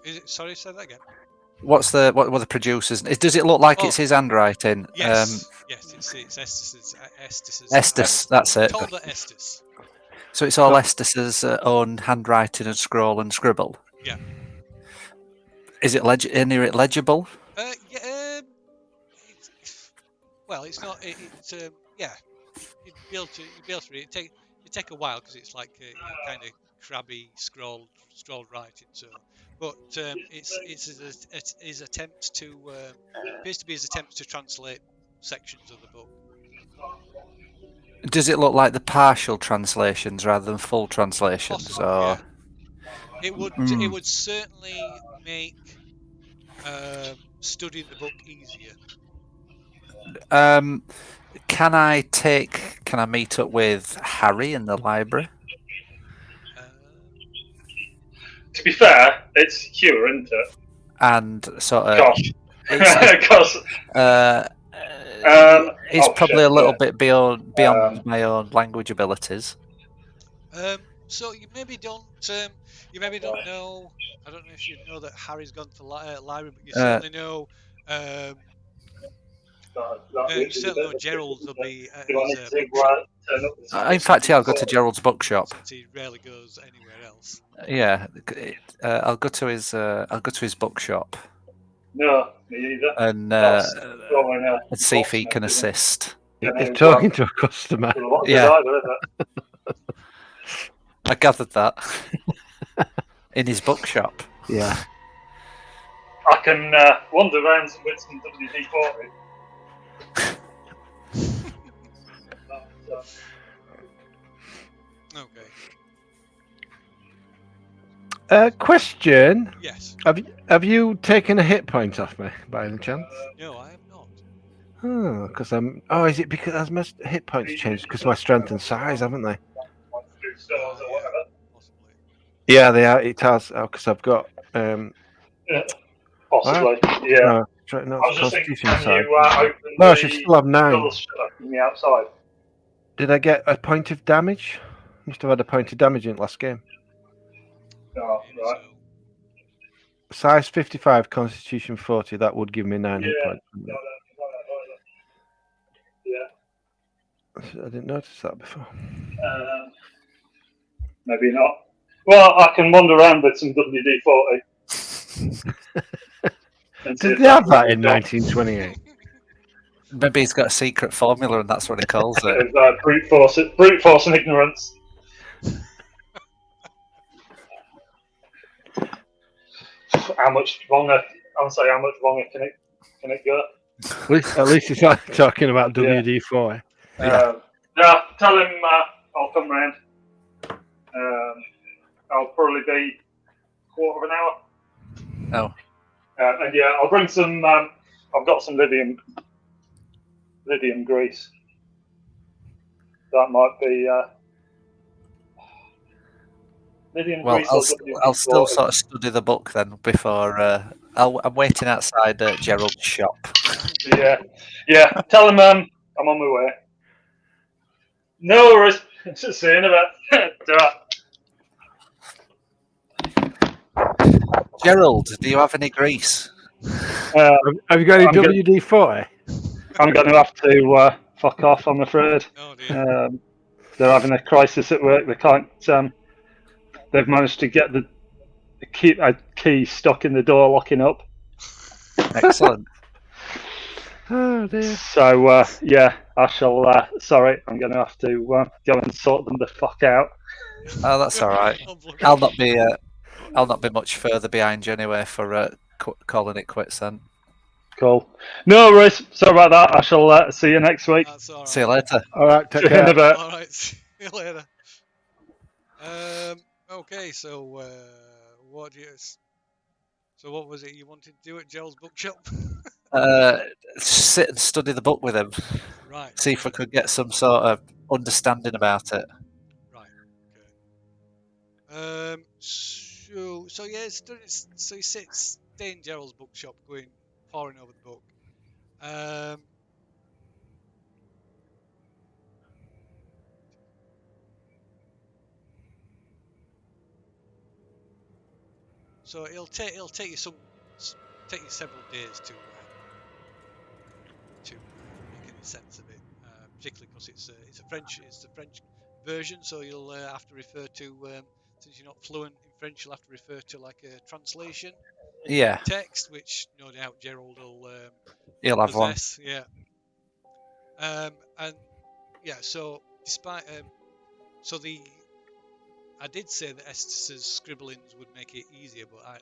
Is it? Sorry, say that again. What were the producers? Does it look like it's his handwriting? Yes, yes, it's Estes. Estes, that's it. Calder Estes. So it's all Estes's own handwriting and scroll and scribble. Yeah. Is it legible? Yeah. Well, it's not. Yeah. You'd be able to read it. It take a while because it's like kind of crabby scrolled writing. So, but it's his attempt to appears to be his attempt to translate sections of the book. Does it look like the partial translations rather than full translations? Possibly, or yeah. It would certainly make studying the book easier. Can I meet up with Harry in the library? To be fair, it's Hugh, isn't it? And sort of. Gosh. It's probably a little bit beyond my own language abilities. So you maybe don't know. I don't know if you know that Harry's gone to the library, but you certainly know. You certainly know Gerald will be at his bookshop. In fact, yeah, I'll go to Gerald's bookshop. Since he rarely goes anywhere else. Yeah, I'll go to his bookshop. No, me either. And see if he can assist. He's talking to a customer. Yeah, I gathered that in his bookshop. Yeah. can wander around with some WD-40. Okay. Question. Yes. Have you taken a hit point off me by any chance? No, I have not. Oh, because I'm. Oh, is it because has my hit points changed because of my strength and size, haven't they? Yeah, possibly. Yeah, they are. It has because I've got. Possibly, yeah. No, I was just thinking, Constitution can side. you open No, I the should still have 9. door shutter from the outside? Did I get a point of damage? Must have had a point of damage in the last game. Oh, Maybe right. so. Size 55, Constitution 40. That would give me 9 hit points. Yeah. I didn't notice that before. Maybe not. Well, I can wander around with some WD-40. Did they have that in 1928? Maybe he's got a secret formula and that's what he calls it. Brute force and ignorance. How much longer can it go? At least he's not talking about WD-4. Yeah, tell him I'll come round. I'll probably be a quarter of an hour. Oh. And yeah, I'll bring some. I've got some lithium grease. That might be lithium Well, grease. I'll still sort of study the book then before. I'm waiting outside Gerald's shop. Yeah. Tell him I'm on my way. No worries. Just saying about. Gerald, do you have any grease? Have you got any WD-40? I'm going to have to fuck off, I'm afraid. Oh dear. They're having a crisis at work. They can't. They've managed to get the key stuck in the door, locking up. Excellent. Oh dear. So yeah, I shall. Sorry, I'm going to have to go and sort them the fuck out. Oh, that's all right. I'll not be much further behind you anyway for calling it quits then. Cool. No worries. Sorry about that. I shall see you next week. That's all right. See you later. All right, take See you in a care. bit. All right. See you later. Okay. So what was it you wanted to do at Gerald's bookshop? Sit and study the book with him. Right. See if I could get some sort of understanding about it. Right. Okay. So yeah, so you stay in Gerald's bookshop, poring over the book. So it'll take you several days to make any sense of it, particularly because it's the French version. So you'll have to refer to since you're not fluent in French, you'll have to refer to like a translation text, which no doubt Gerald will He'll have one. possess. Yeah. And yeah, so despite I did say that Estes' scribblings would make it easier, but I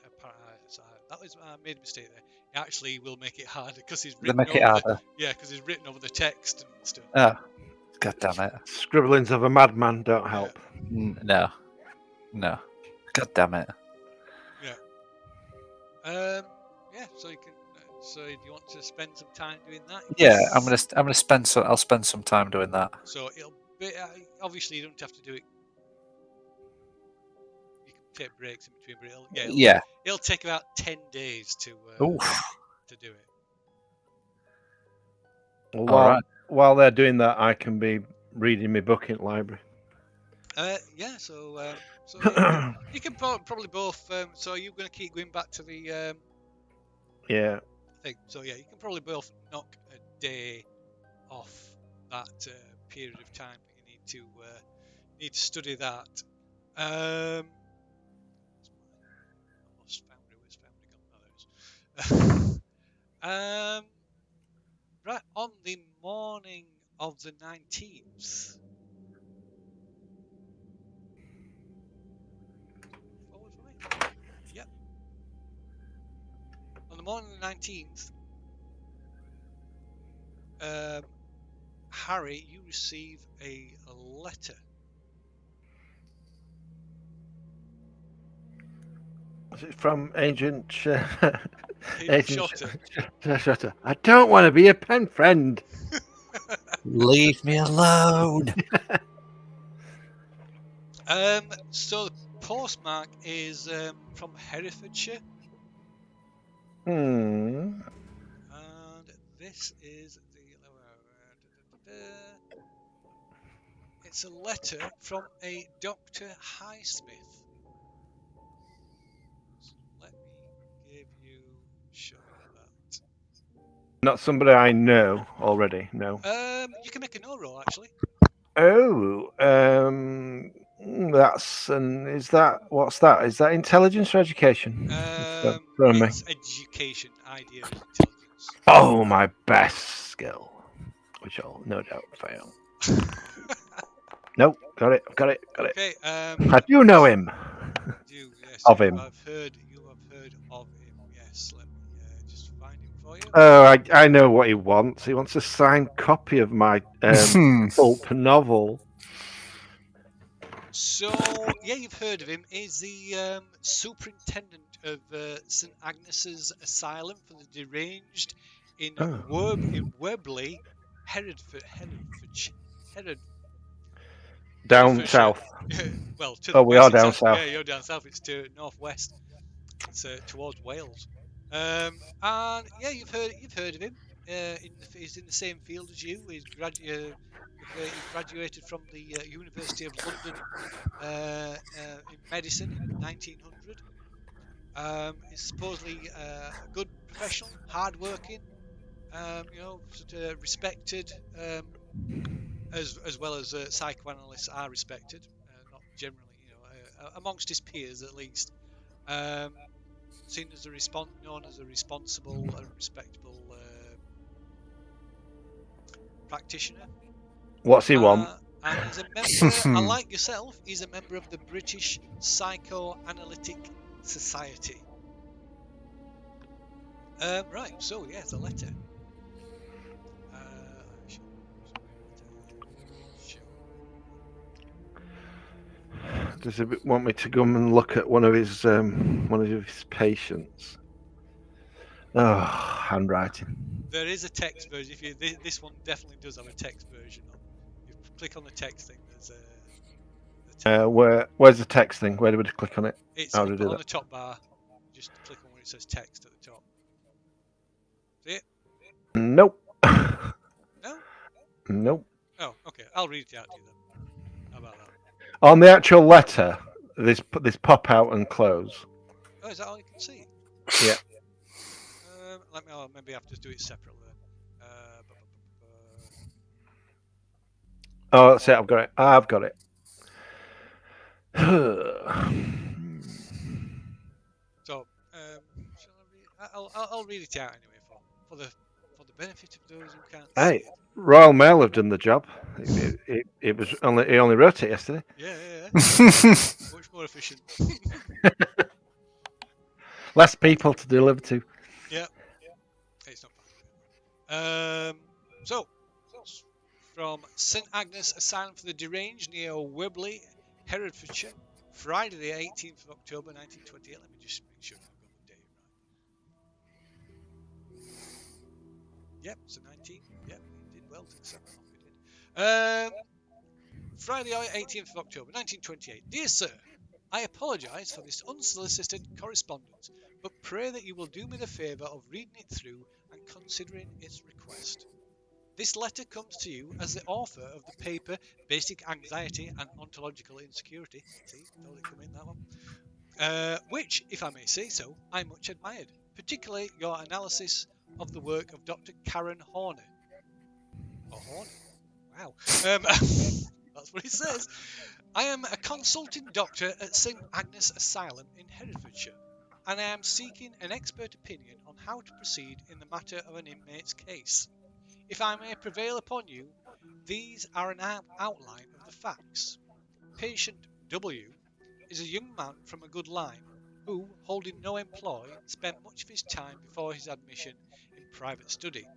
made a mistake there. It actually will make it harder because he's written because he's written over the text and stuff. Oh, god damn it! Scribblings of a madman don't help. No, god damn it! Yeah. So you can. So do you want to spend some time doing that? Yeah, I'll spend some time doing that. So it'll be obviously you don't have to do it. You can take breaks in between, but it'll take about 10 days to do it. Well, while they're doing that, I can be reading my book in the library. So you can probably both. So you're going to keep going back to the thing. So yeah, you can probably both knock a day off that period of time that you need to study that. I lost Foundry. Where's Foundry gone? Right on the morning of the 19th. Forward for me. Yep. On the morning of the 19th, Harry, you receive a letter. Is it from Agent Shotter. I don't want to be a pen friend. Leave me alone. So the postmark is from Herefordshire, Hmm. and this is the. It's a letter from a Doctor Highsmith. So let me show you that. Not somebody I know already. No. You can make a no roll actually. Oh. Is that what's that? Is that intelligence or education? From me. It's education, idea, intelligence. Oh, my best skill, which I'll no doubt fail. Nope, got it. Okay. I do know him. Yes, Of him. You have heard of him. Yes. Let me just find him for you. Oh, I know what he wants. He wants a signed copy of my pulp novel. So yeah, you've heard of him. He's the superintendent of St Agnes's Asylum for the deranged in Webley, Herefordshire. Down south. Well, to the Oh, we west, are down south. Yeah, you're down south. It's to northwest. It's towards Wales. And yeah, you've heard of him. He's in the same field as you. He's he graduated from the University of London in medicine in 1900. He's supposedly a good professional, hard-working, sort of respected, as well as psychoanalysts are respected, not generally, amongst his peers at least. Seen as known as a responsible and respectable practitioner. What's he want? And he's a member, unlike yourself, he's a member of the British Psychoanalytic Society. Right, so yeah, it's a letter. Does he want me to go and look at one of his patients? Oh, handwriting. There is a text version. This one definitely does have a text version. You click on the text thing. There's where's the text thing? Where do we click on it? It's How on to do that? the top bar. Just click on where it says text at the top. See it? Nope. No? Nope. Oh, okay. I'll read it out to you then. How about that? On the actual letter, this pop out and close. Oh, is that all you can see? Yeah. Maybe I have to do it separately. Oh, that's it. I've got it. I've got it. So, shall I read? I'll read it out anyway for the benefit of those who can't see Hey, it. Royal Mail have done the job. It was only he only wrote it yesterday. Yeah. Much more efficient. Less people to deliver to. Yeah. It's not bad. So, from St Agnes Asylum for the Deranged near Webley, Herefordshire, Friday the 18th of October 1928. Let me just make sure I've got the date right. Yep, it's the 19th. Yep, we did well to set that off. We did. Friday the 18th of October 1928. Dear Sir, I apologise for this unsolicited correspondence, but pray that you will do me the favour of reading it through and considering its request. This letter comes to you as the author of the paper Basic Anxiety and Ontological Insecurity. See, thought it come in that one. Which, if I may say so, I much admired, particularly your analysis of the work of Dr. Karen Horner. Or Horner? Wow. That's what it says. I am a consulting doctor at St Agnes Asylum in Herefordshire, and I am seeking an expert opinion on how to proceed in the matter of an inmate's case. If I may prevail upon you, these are an outline of the facts. Patient W is a young man from a good line, who, holding no employ, spent much of his time before his admission in private study.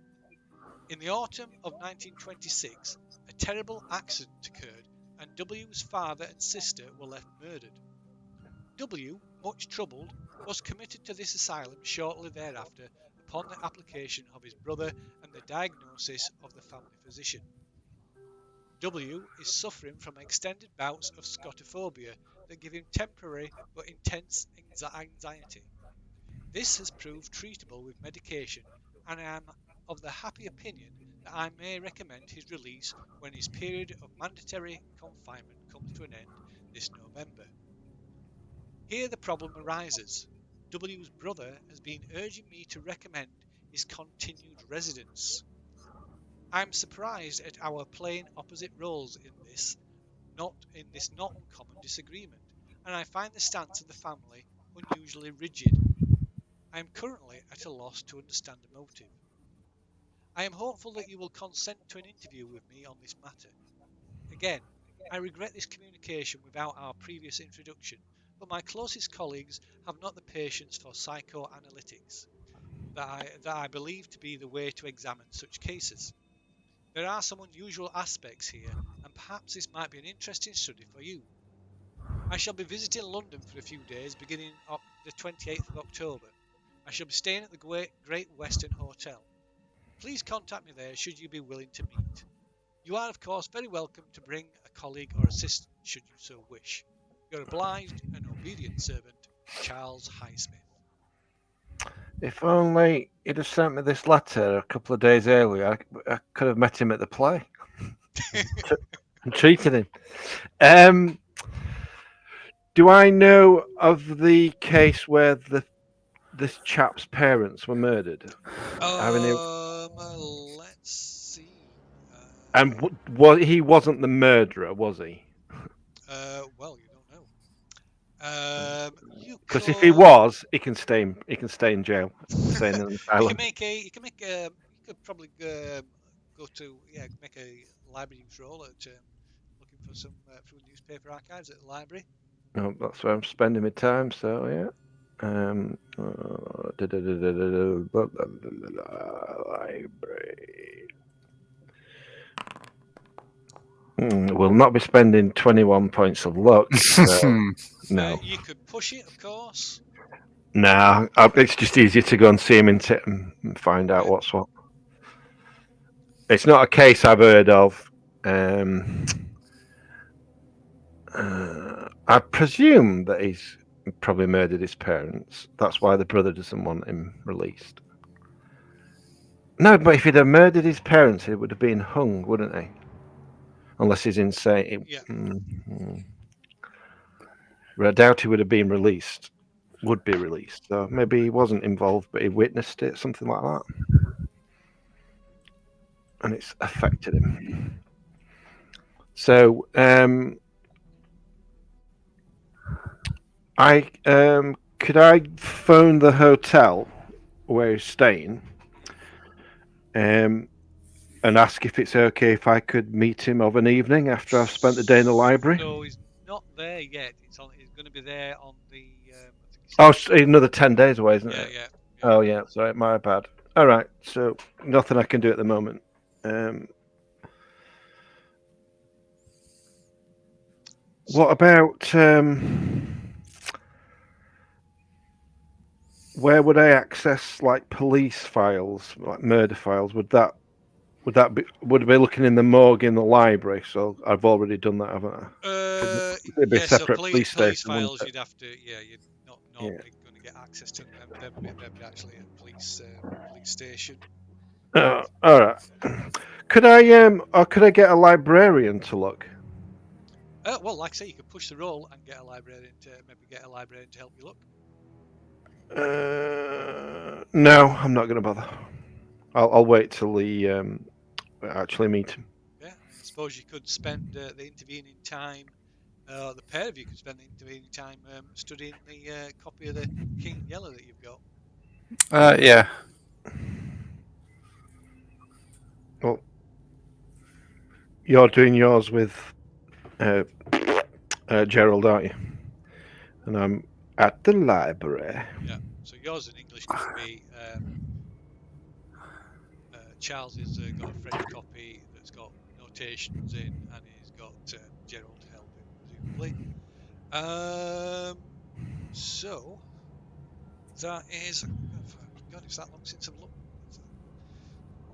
In the autumn of 1926, a terrible accident occurred and W's father and sister were left murdered. W, much troubled, was committed to this asylum shortly thereafter upon the application of his brother and the diagnosis of the family physician. W is suffering from extended bouts of scotophobia that give him temporary but intense anxiety. This has proved treatable with medication, and I am of the happy opinion that I may recommend his release when his period of mandatory confinement comes to an end this November. Here the problem arises. W's brother has been urging me to recommend his continued residence. I am surprised at our playing opposite roles in this not uncommon disagreement, and I find the stance of the family unusually rigid. I am currently at a loss to understand the motive. I am hopeful that you will consent to an interview with me on this matter. Again, I regret this communication without our previous introduction, but my closest colleagues have not the patience for psychoanalytics that I believe to be the way to examine such cases. There are some unusual aspects here, and perhaps this might be an interesting study for you. I shall be visiting London for a few days beginning on the 28th of October. I shall be staying at the Great Western Hotel. Please contact me there should you be willing to meet. You are, of course, very welcome to bring a colleague or assistant should you so wish. Your obliged and obedient servant, Charles Highsmith. If only he'd have sent me this letter a couple of days earlier, I could have met him at the play and treated him. Do I know of the case where this chap's parents were murdered? Let's see. And he wasn't the murderer, was he? Well, you don't know. Because if he was, he can stay in jail. Stay in an You asylum. you could probably go to make a library news roll at looking for some through newspaper archives at the library. No, that's where I'm spending my time. So yeah. Library. We'll not be spending 21 points of luck. So, no. You could push it, of course. No, it's just easier to go and see him in and find out what's what. It's not a case I've heard of. I presume that he's probably murdered his parents. That's why the brother doesn't want him released. No, but if he'd have murdered his parents, he would have been hung, wouldn't he? Unless he's insane. Yeah. But I doubt he would have been released. Would be released. So maybe he wasn't involved, but he witnessed it, something like that. And it's affected him. So could I phone the hotel where he's staying and ask if it's okay if I could meet him of an evening after I've spent the day in the library? So he's not there yet. He's going to be there on the. Another 10 days away, isn't it? Yeah. Oh yeah, sorry, my bad. All right, so nothing I can do at the moment. What about where would I access like police files, like murder files? Would I be looking in the morgue in the library? So I've already done that, haven't I? It'd be a separate so police police station, files you'd have to. Yeah, you're not normally going to get access to them. They'd be actually a police station. All right. Could I get a librarian to look? Well, like I say, you could push the roll and get a librarian to help you look. No, I'm not going to bother. I'll wait till we actually meet him. Yeah, I suppose you could spend the intervening time. The pair of you could spend the intervening time studying the copy of the King in Yellow that you've got. Yeah. Well, you're doing yours with Gerald, aren't you? And At the library. Yeah. So yours in English can be Charles has got a French copy that's got notations in, and he's got Gerald helping, presumably. So that is. God, it's that long since I've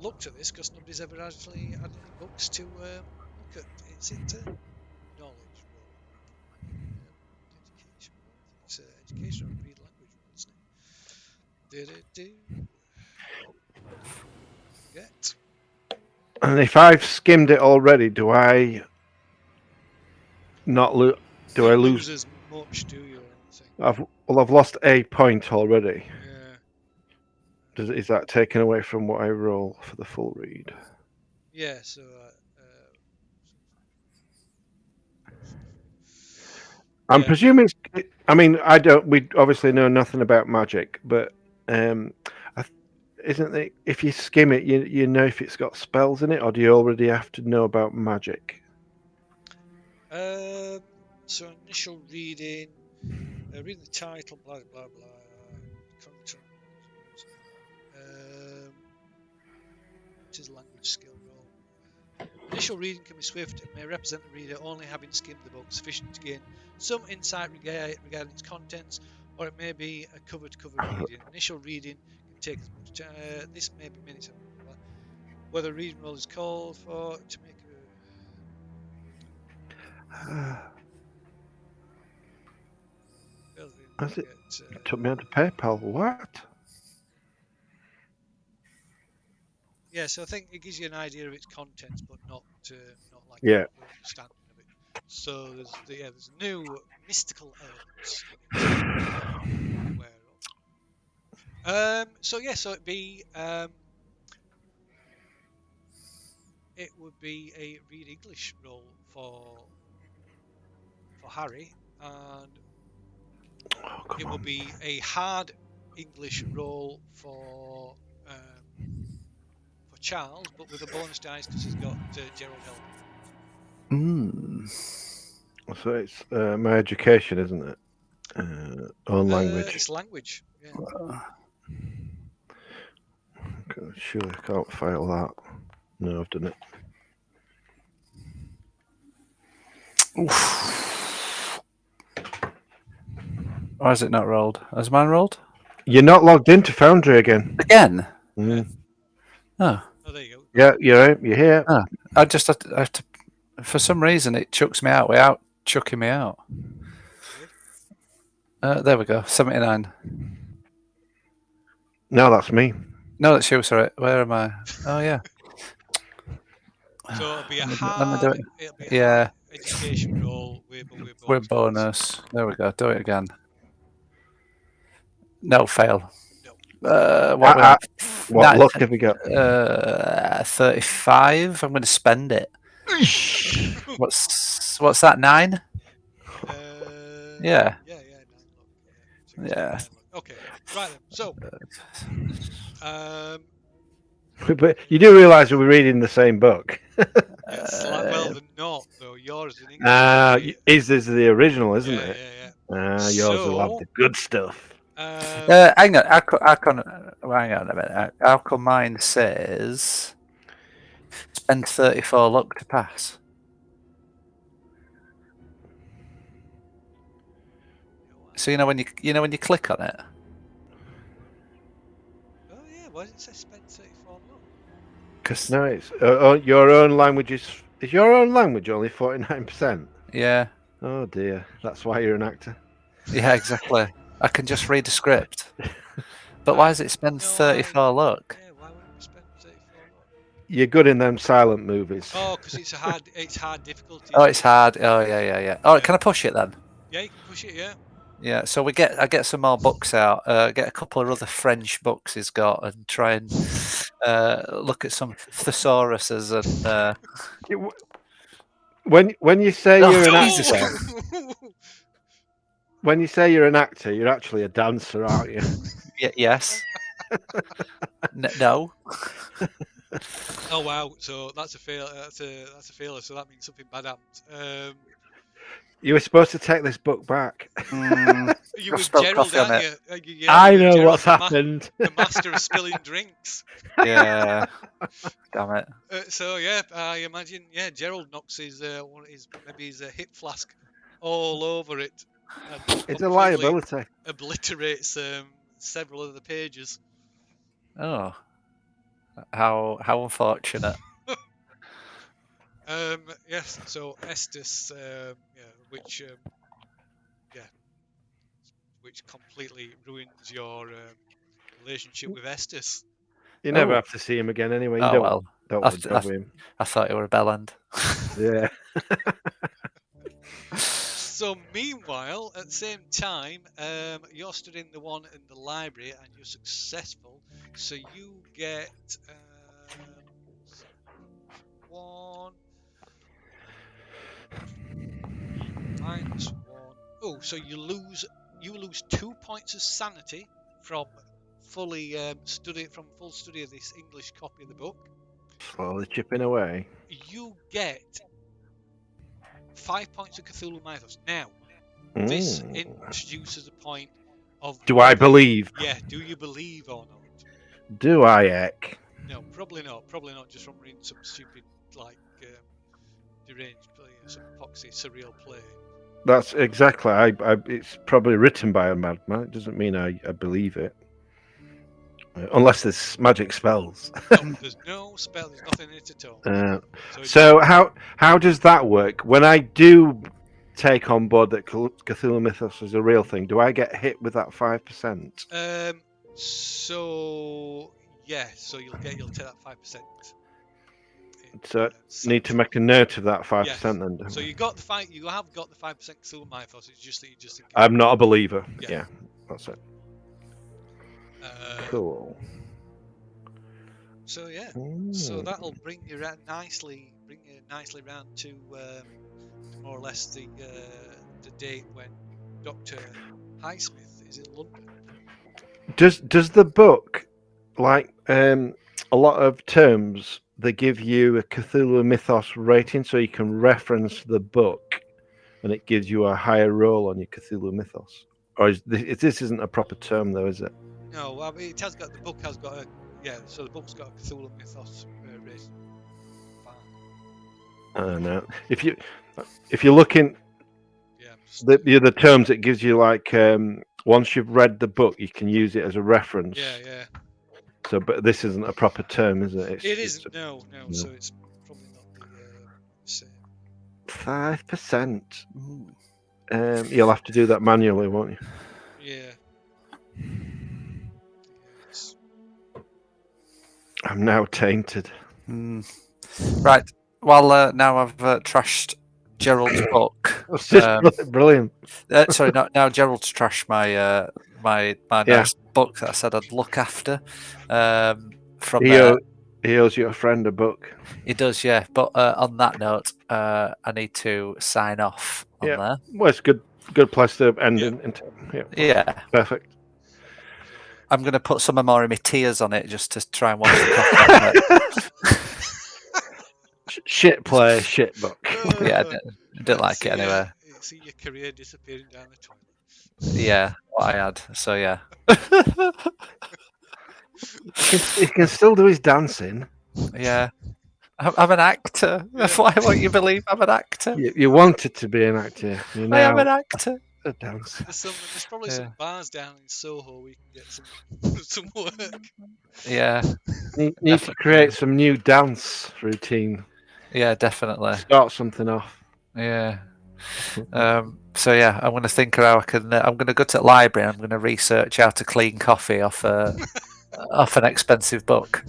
looked at this because nobody's ever actually had any books to look at. Is it knowledge roll? Education roll? It's education or read language roll, isn't it? Get. And if I've skimmed it already, do I not lose? Do I lose? As much, do you? Or anything? I've lost a point already. Yeah. Is that taken away from what I roll for the full read? Yeah. So. I'm presuming. I mean, I don't. We obviously know nothing about magic, but isn't it? If you skim it, you know if it's got spells in it, or do you already have to know about magic? So initial reading, reading the title, blah blah blah. It is a language skill roll. Initial reading can be swift and may represent the reader only having skimmed the book, sufficient to gain some insight regarding its contents, or it may be a cover-to-cover reading. Initial reading can take as much time. This may be minutes. Whether a reading roll is called for to make It took me onto PayPal. What? Yeah, so I think it gives you an idea of its contents, but not like Yeah. your understanding of it. So there's new mystical elements. So it'd be it would be a read English roll for Harry, and it would be a hard English roll for Charles, but with a bonus dice because he's got Gerald helping. So it's my education, isn't it? Own language. It's language. Yeah. Surely I can't fail that. No, I've done it. Why is it not rolled? Has mine rolled? You're not logged into Foundry again. Again? Mm. Oh. Oh, there you go. Yeah, you're here. Oh, I just have to. For some reason, it chucks me out without chucking me out. There we go. 79. No, that's me. No, that's you. Sorry. Where am I? Oh yeah. So it'll be a Let me hard. do it. It'll be a Yeah. hard education roll with bonus. There we go. Do it again. No, fail. No. What luck have you got? 35. I'm going to spend it. What's that? 9? Yeah. Yeah. Okay. Right then. So. But you do realise we're reading the same book. Well, they're not though. Yours is in English. Is this the original, isn't it? Yeah. Yours will have the good stuff. Hang on. Hang on a minute. How come mine says spend 34 luck to pass? So when you click on it. Oh yeah, why did it say spend 34 luck? Because no, it's your own language is your own language only 49%. Yeah. Oh dear, that's why you're an actor. Yeah, exactly. I can just read the script. But why does it spend 34 luck? Yeah, why wouldn't we spend 34 luck? You're good in them silent movies. Oh, because it's hard difficulty. Oh, it's hard. Oh, yeah. Oh, can I push it then? Yeah, you can push it. Yeah. Yeah. So I get some more books out. Get a couple of other French books he's got, and try and look at some thesauruses and. When you say you're an Jesus. actor, when you say you're an actor, you're actually a dancer, aren't you? Yes. No. Oh wow! So that's a fail. That's a failure. So that means something bad happened. You were supposed to take this book back. You You I've with spilled Gerald, coffee on aren't it. you? I with know Gerald, what's happened. The master of spilling drinks. Yeah. Damn it. So yeah, I imagine Gerald knocks his hip flask all over it. And It's a completely liability. Obliterates several of the pages. Oh. How unfortunate. Yes. So Estes, which completely ruins your relationship with Estes. You never Oh. have to see him again anyway. You Oh, don't, well. don't I want to th- job with him. I thought you were a bellend. Yeah. So meanwhile, at the same time, you're studying the one in the library and you're successful. So you get one minus one. Oh, so you lose 2 points of sanity from full study of this English copy of the book. Slowly chipping away. You get 5 points of Cthulhu Mythos. Now, this introduces a point of Do I believe? Yeah, do you believe or not? Do I, Eck? No, probably not. Probably not. Just from reading some stupid, deranged play, some poxy surreal play. That's exactly. It's probably written by a madman. It doesn't mean I believe it, unless there's magic spells. No, there's no spell. There's nothing in it at all. So how does that work? When I do take on board that Cthulhu Mythos is a real thing, do I get hit with that 5%? So you'll take that 5%. So need to make a note of that 5% Yes. then. So you have got the 5% Cthulhu Mythos. It's just that you just think I'm not a believer. Yeah. Yeah, that's it. Cool. So so that'll bring you nicely round to more or less the date when Doctor Highsmith is in London. Does the book, like a lot of terms, they give you a Cthulhu Mythos rating so you can reference the book and it gives you a higher roll on your Cthulhu Mythos? Or this isn't a proper term though, is it? No, I mean, the book has got a so the book's got a Cthulhu Mythos rating. I don't know. If you're looking, the terms it gives you, like once you've read the book, you can use it as a reference. Yeah. So, but this isn't a proper term, is it? It isn't. No. So it's probably not the same. 5%. You'll have to do that manually, won't you? Yeah. Yes. I'm now tainted. Right. Well, now I've trashed Gerald's book. That's just brilliant. Sorry, now Gerald's trashed my my nice book that I said I'd look after. From there, he owes you a friend a book. he does, yeah. But on that note, I need to sign off on there. Well, it's good place to end in. Yeah. Perfect. I'm going to put some more of my tears on it just to try and wash the coffee. Shit play, shit book. Yeah, I didn't like it anyway. See your career disappearing down the toilet. Yeah, what I had. So yeah. He can still do his dancing. Yeah. I'm an actor. Why won't you believe I'm an actor? You wanted to be an actor. I am an actor. A dancer. There's probably some bars down in Soho where you can get some work. Yeah. Need to create some new dance routine. Yeah, definitely. Start something off. Yeah. So yeah, I'm going to think how I can. I'm going to go to the library. And I'm going to research how to clean coffee off an expensive book.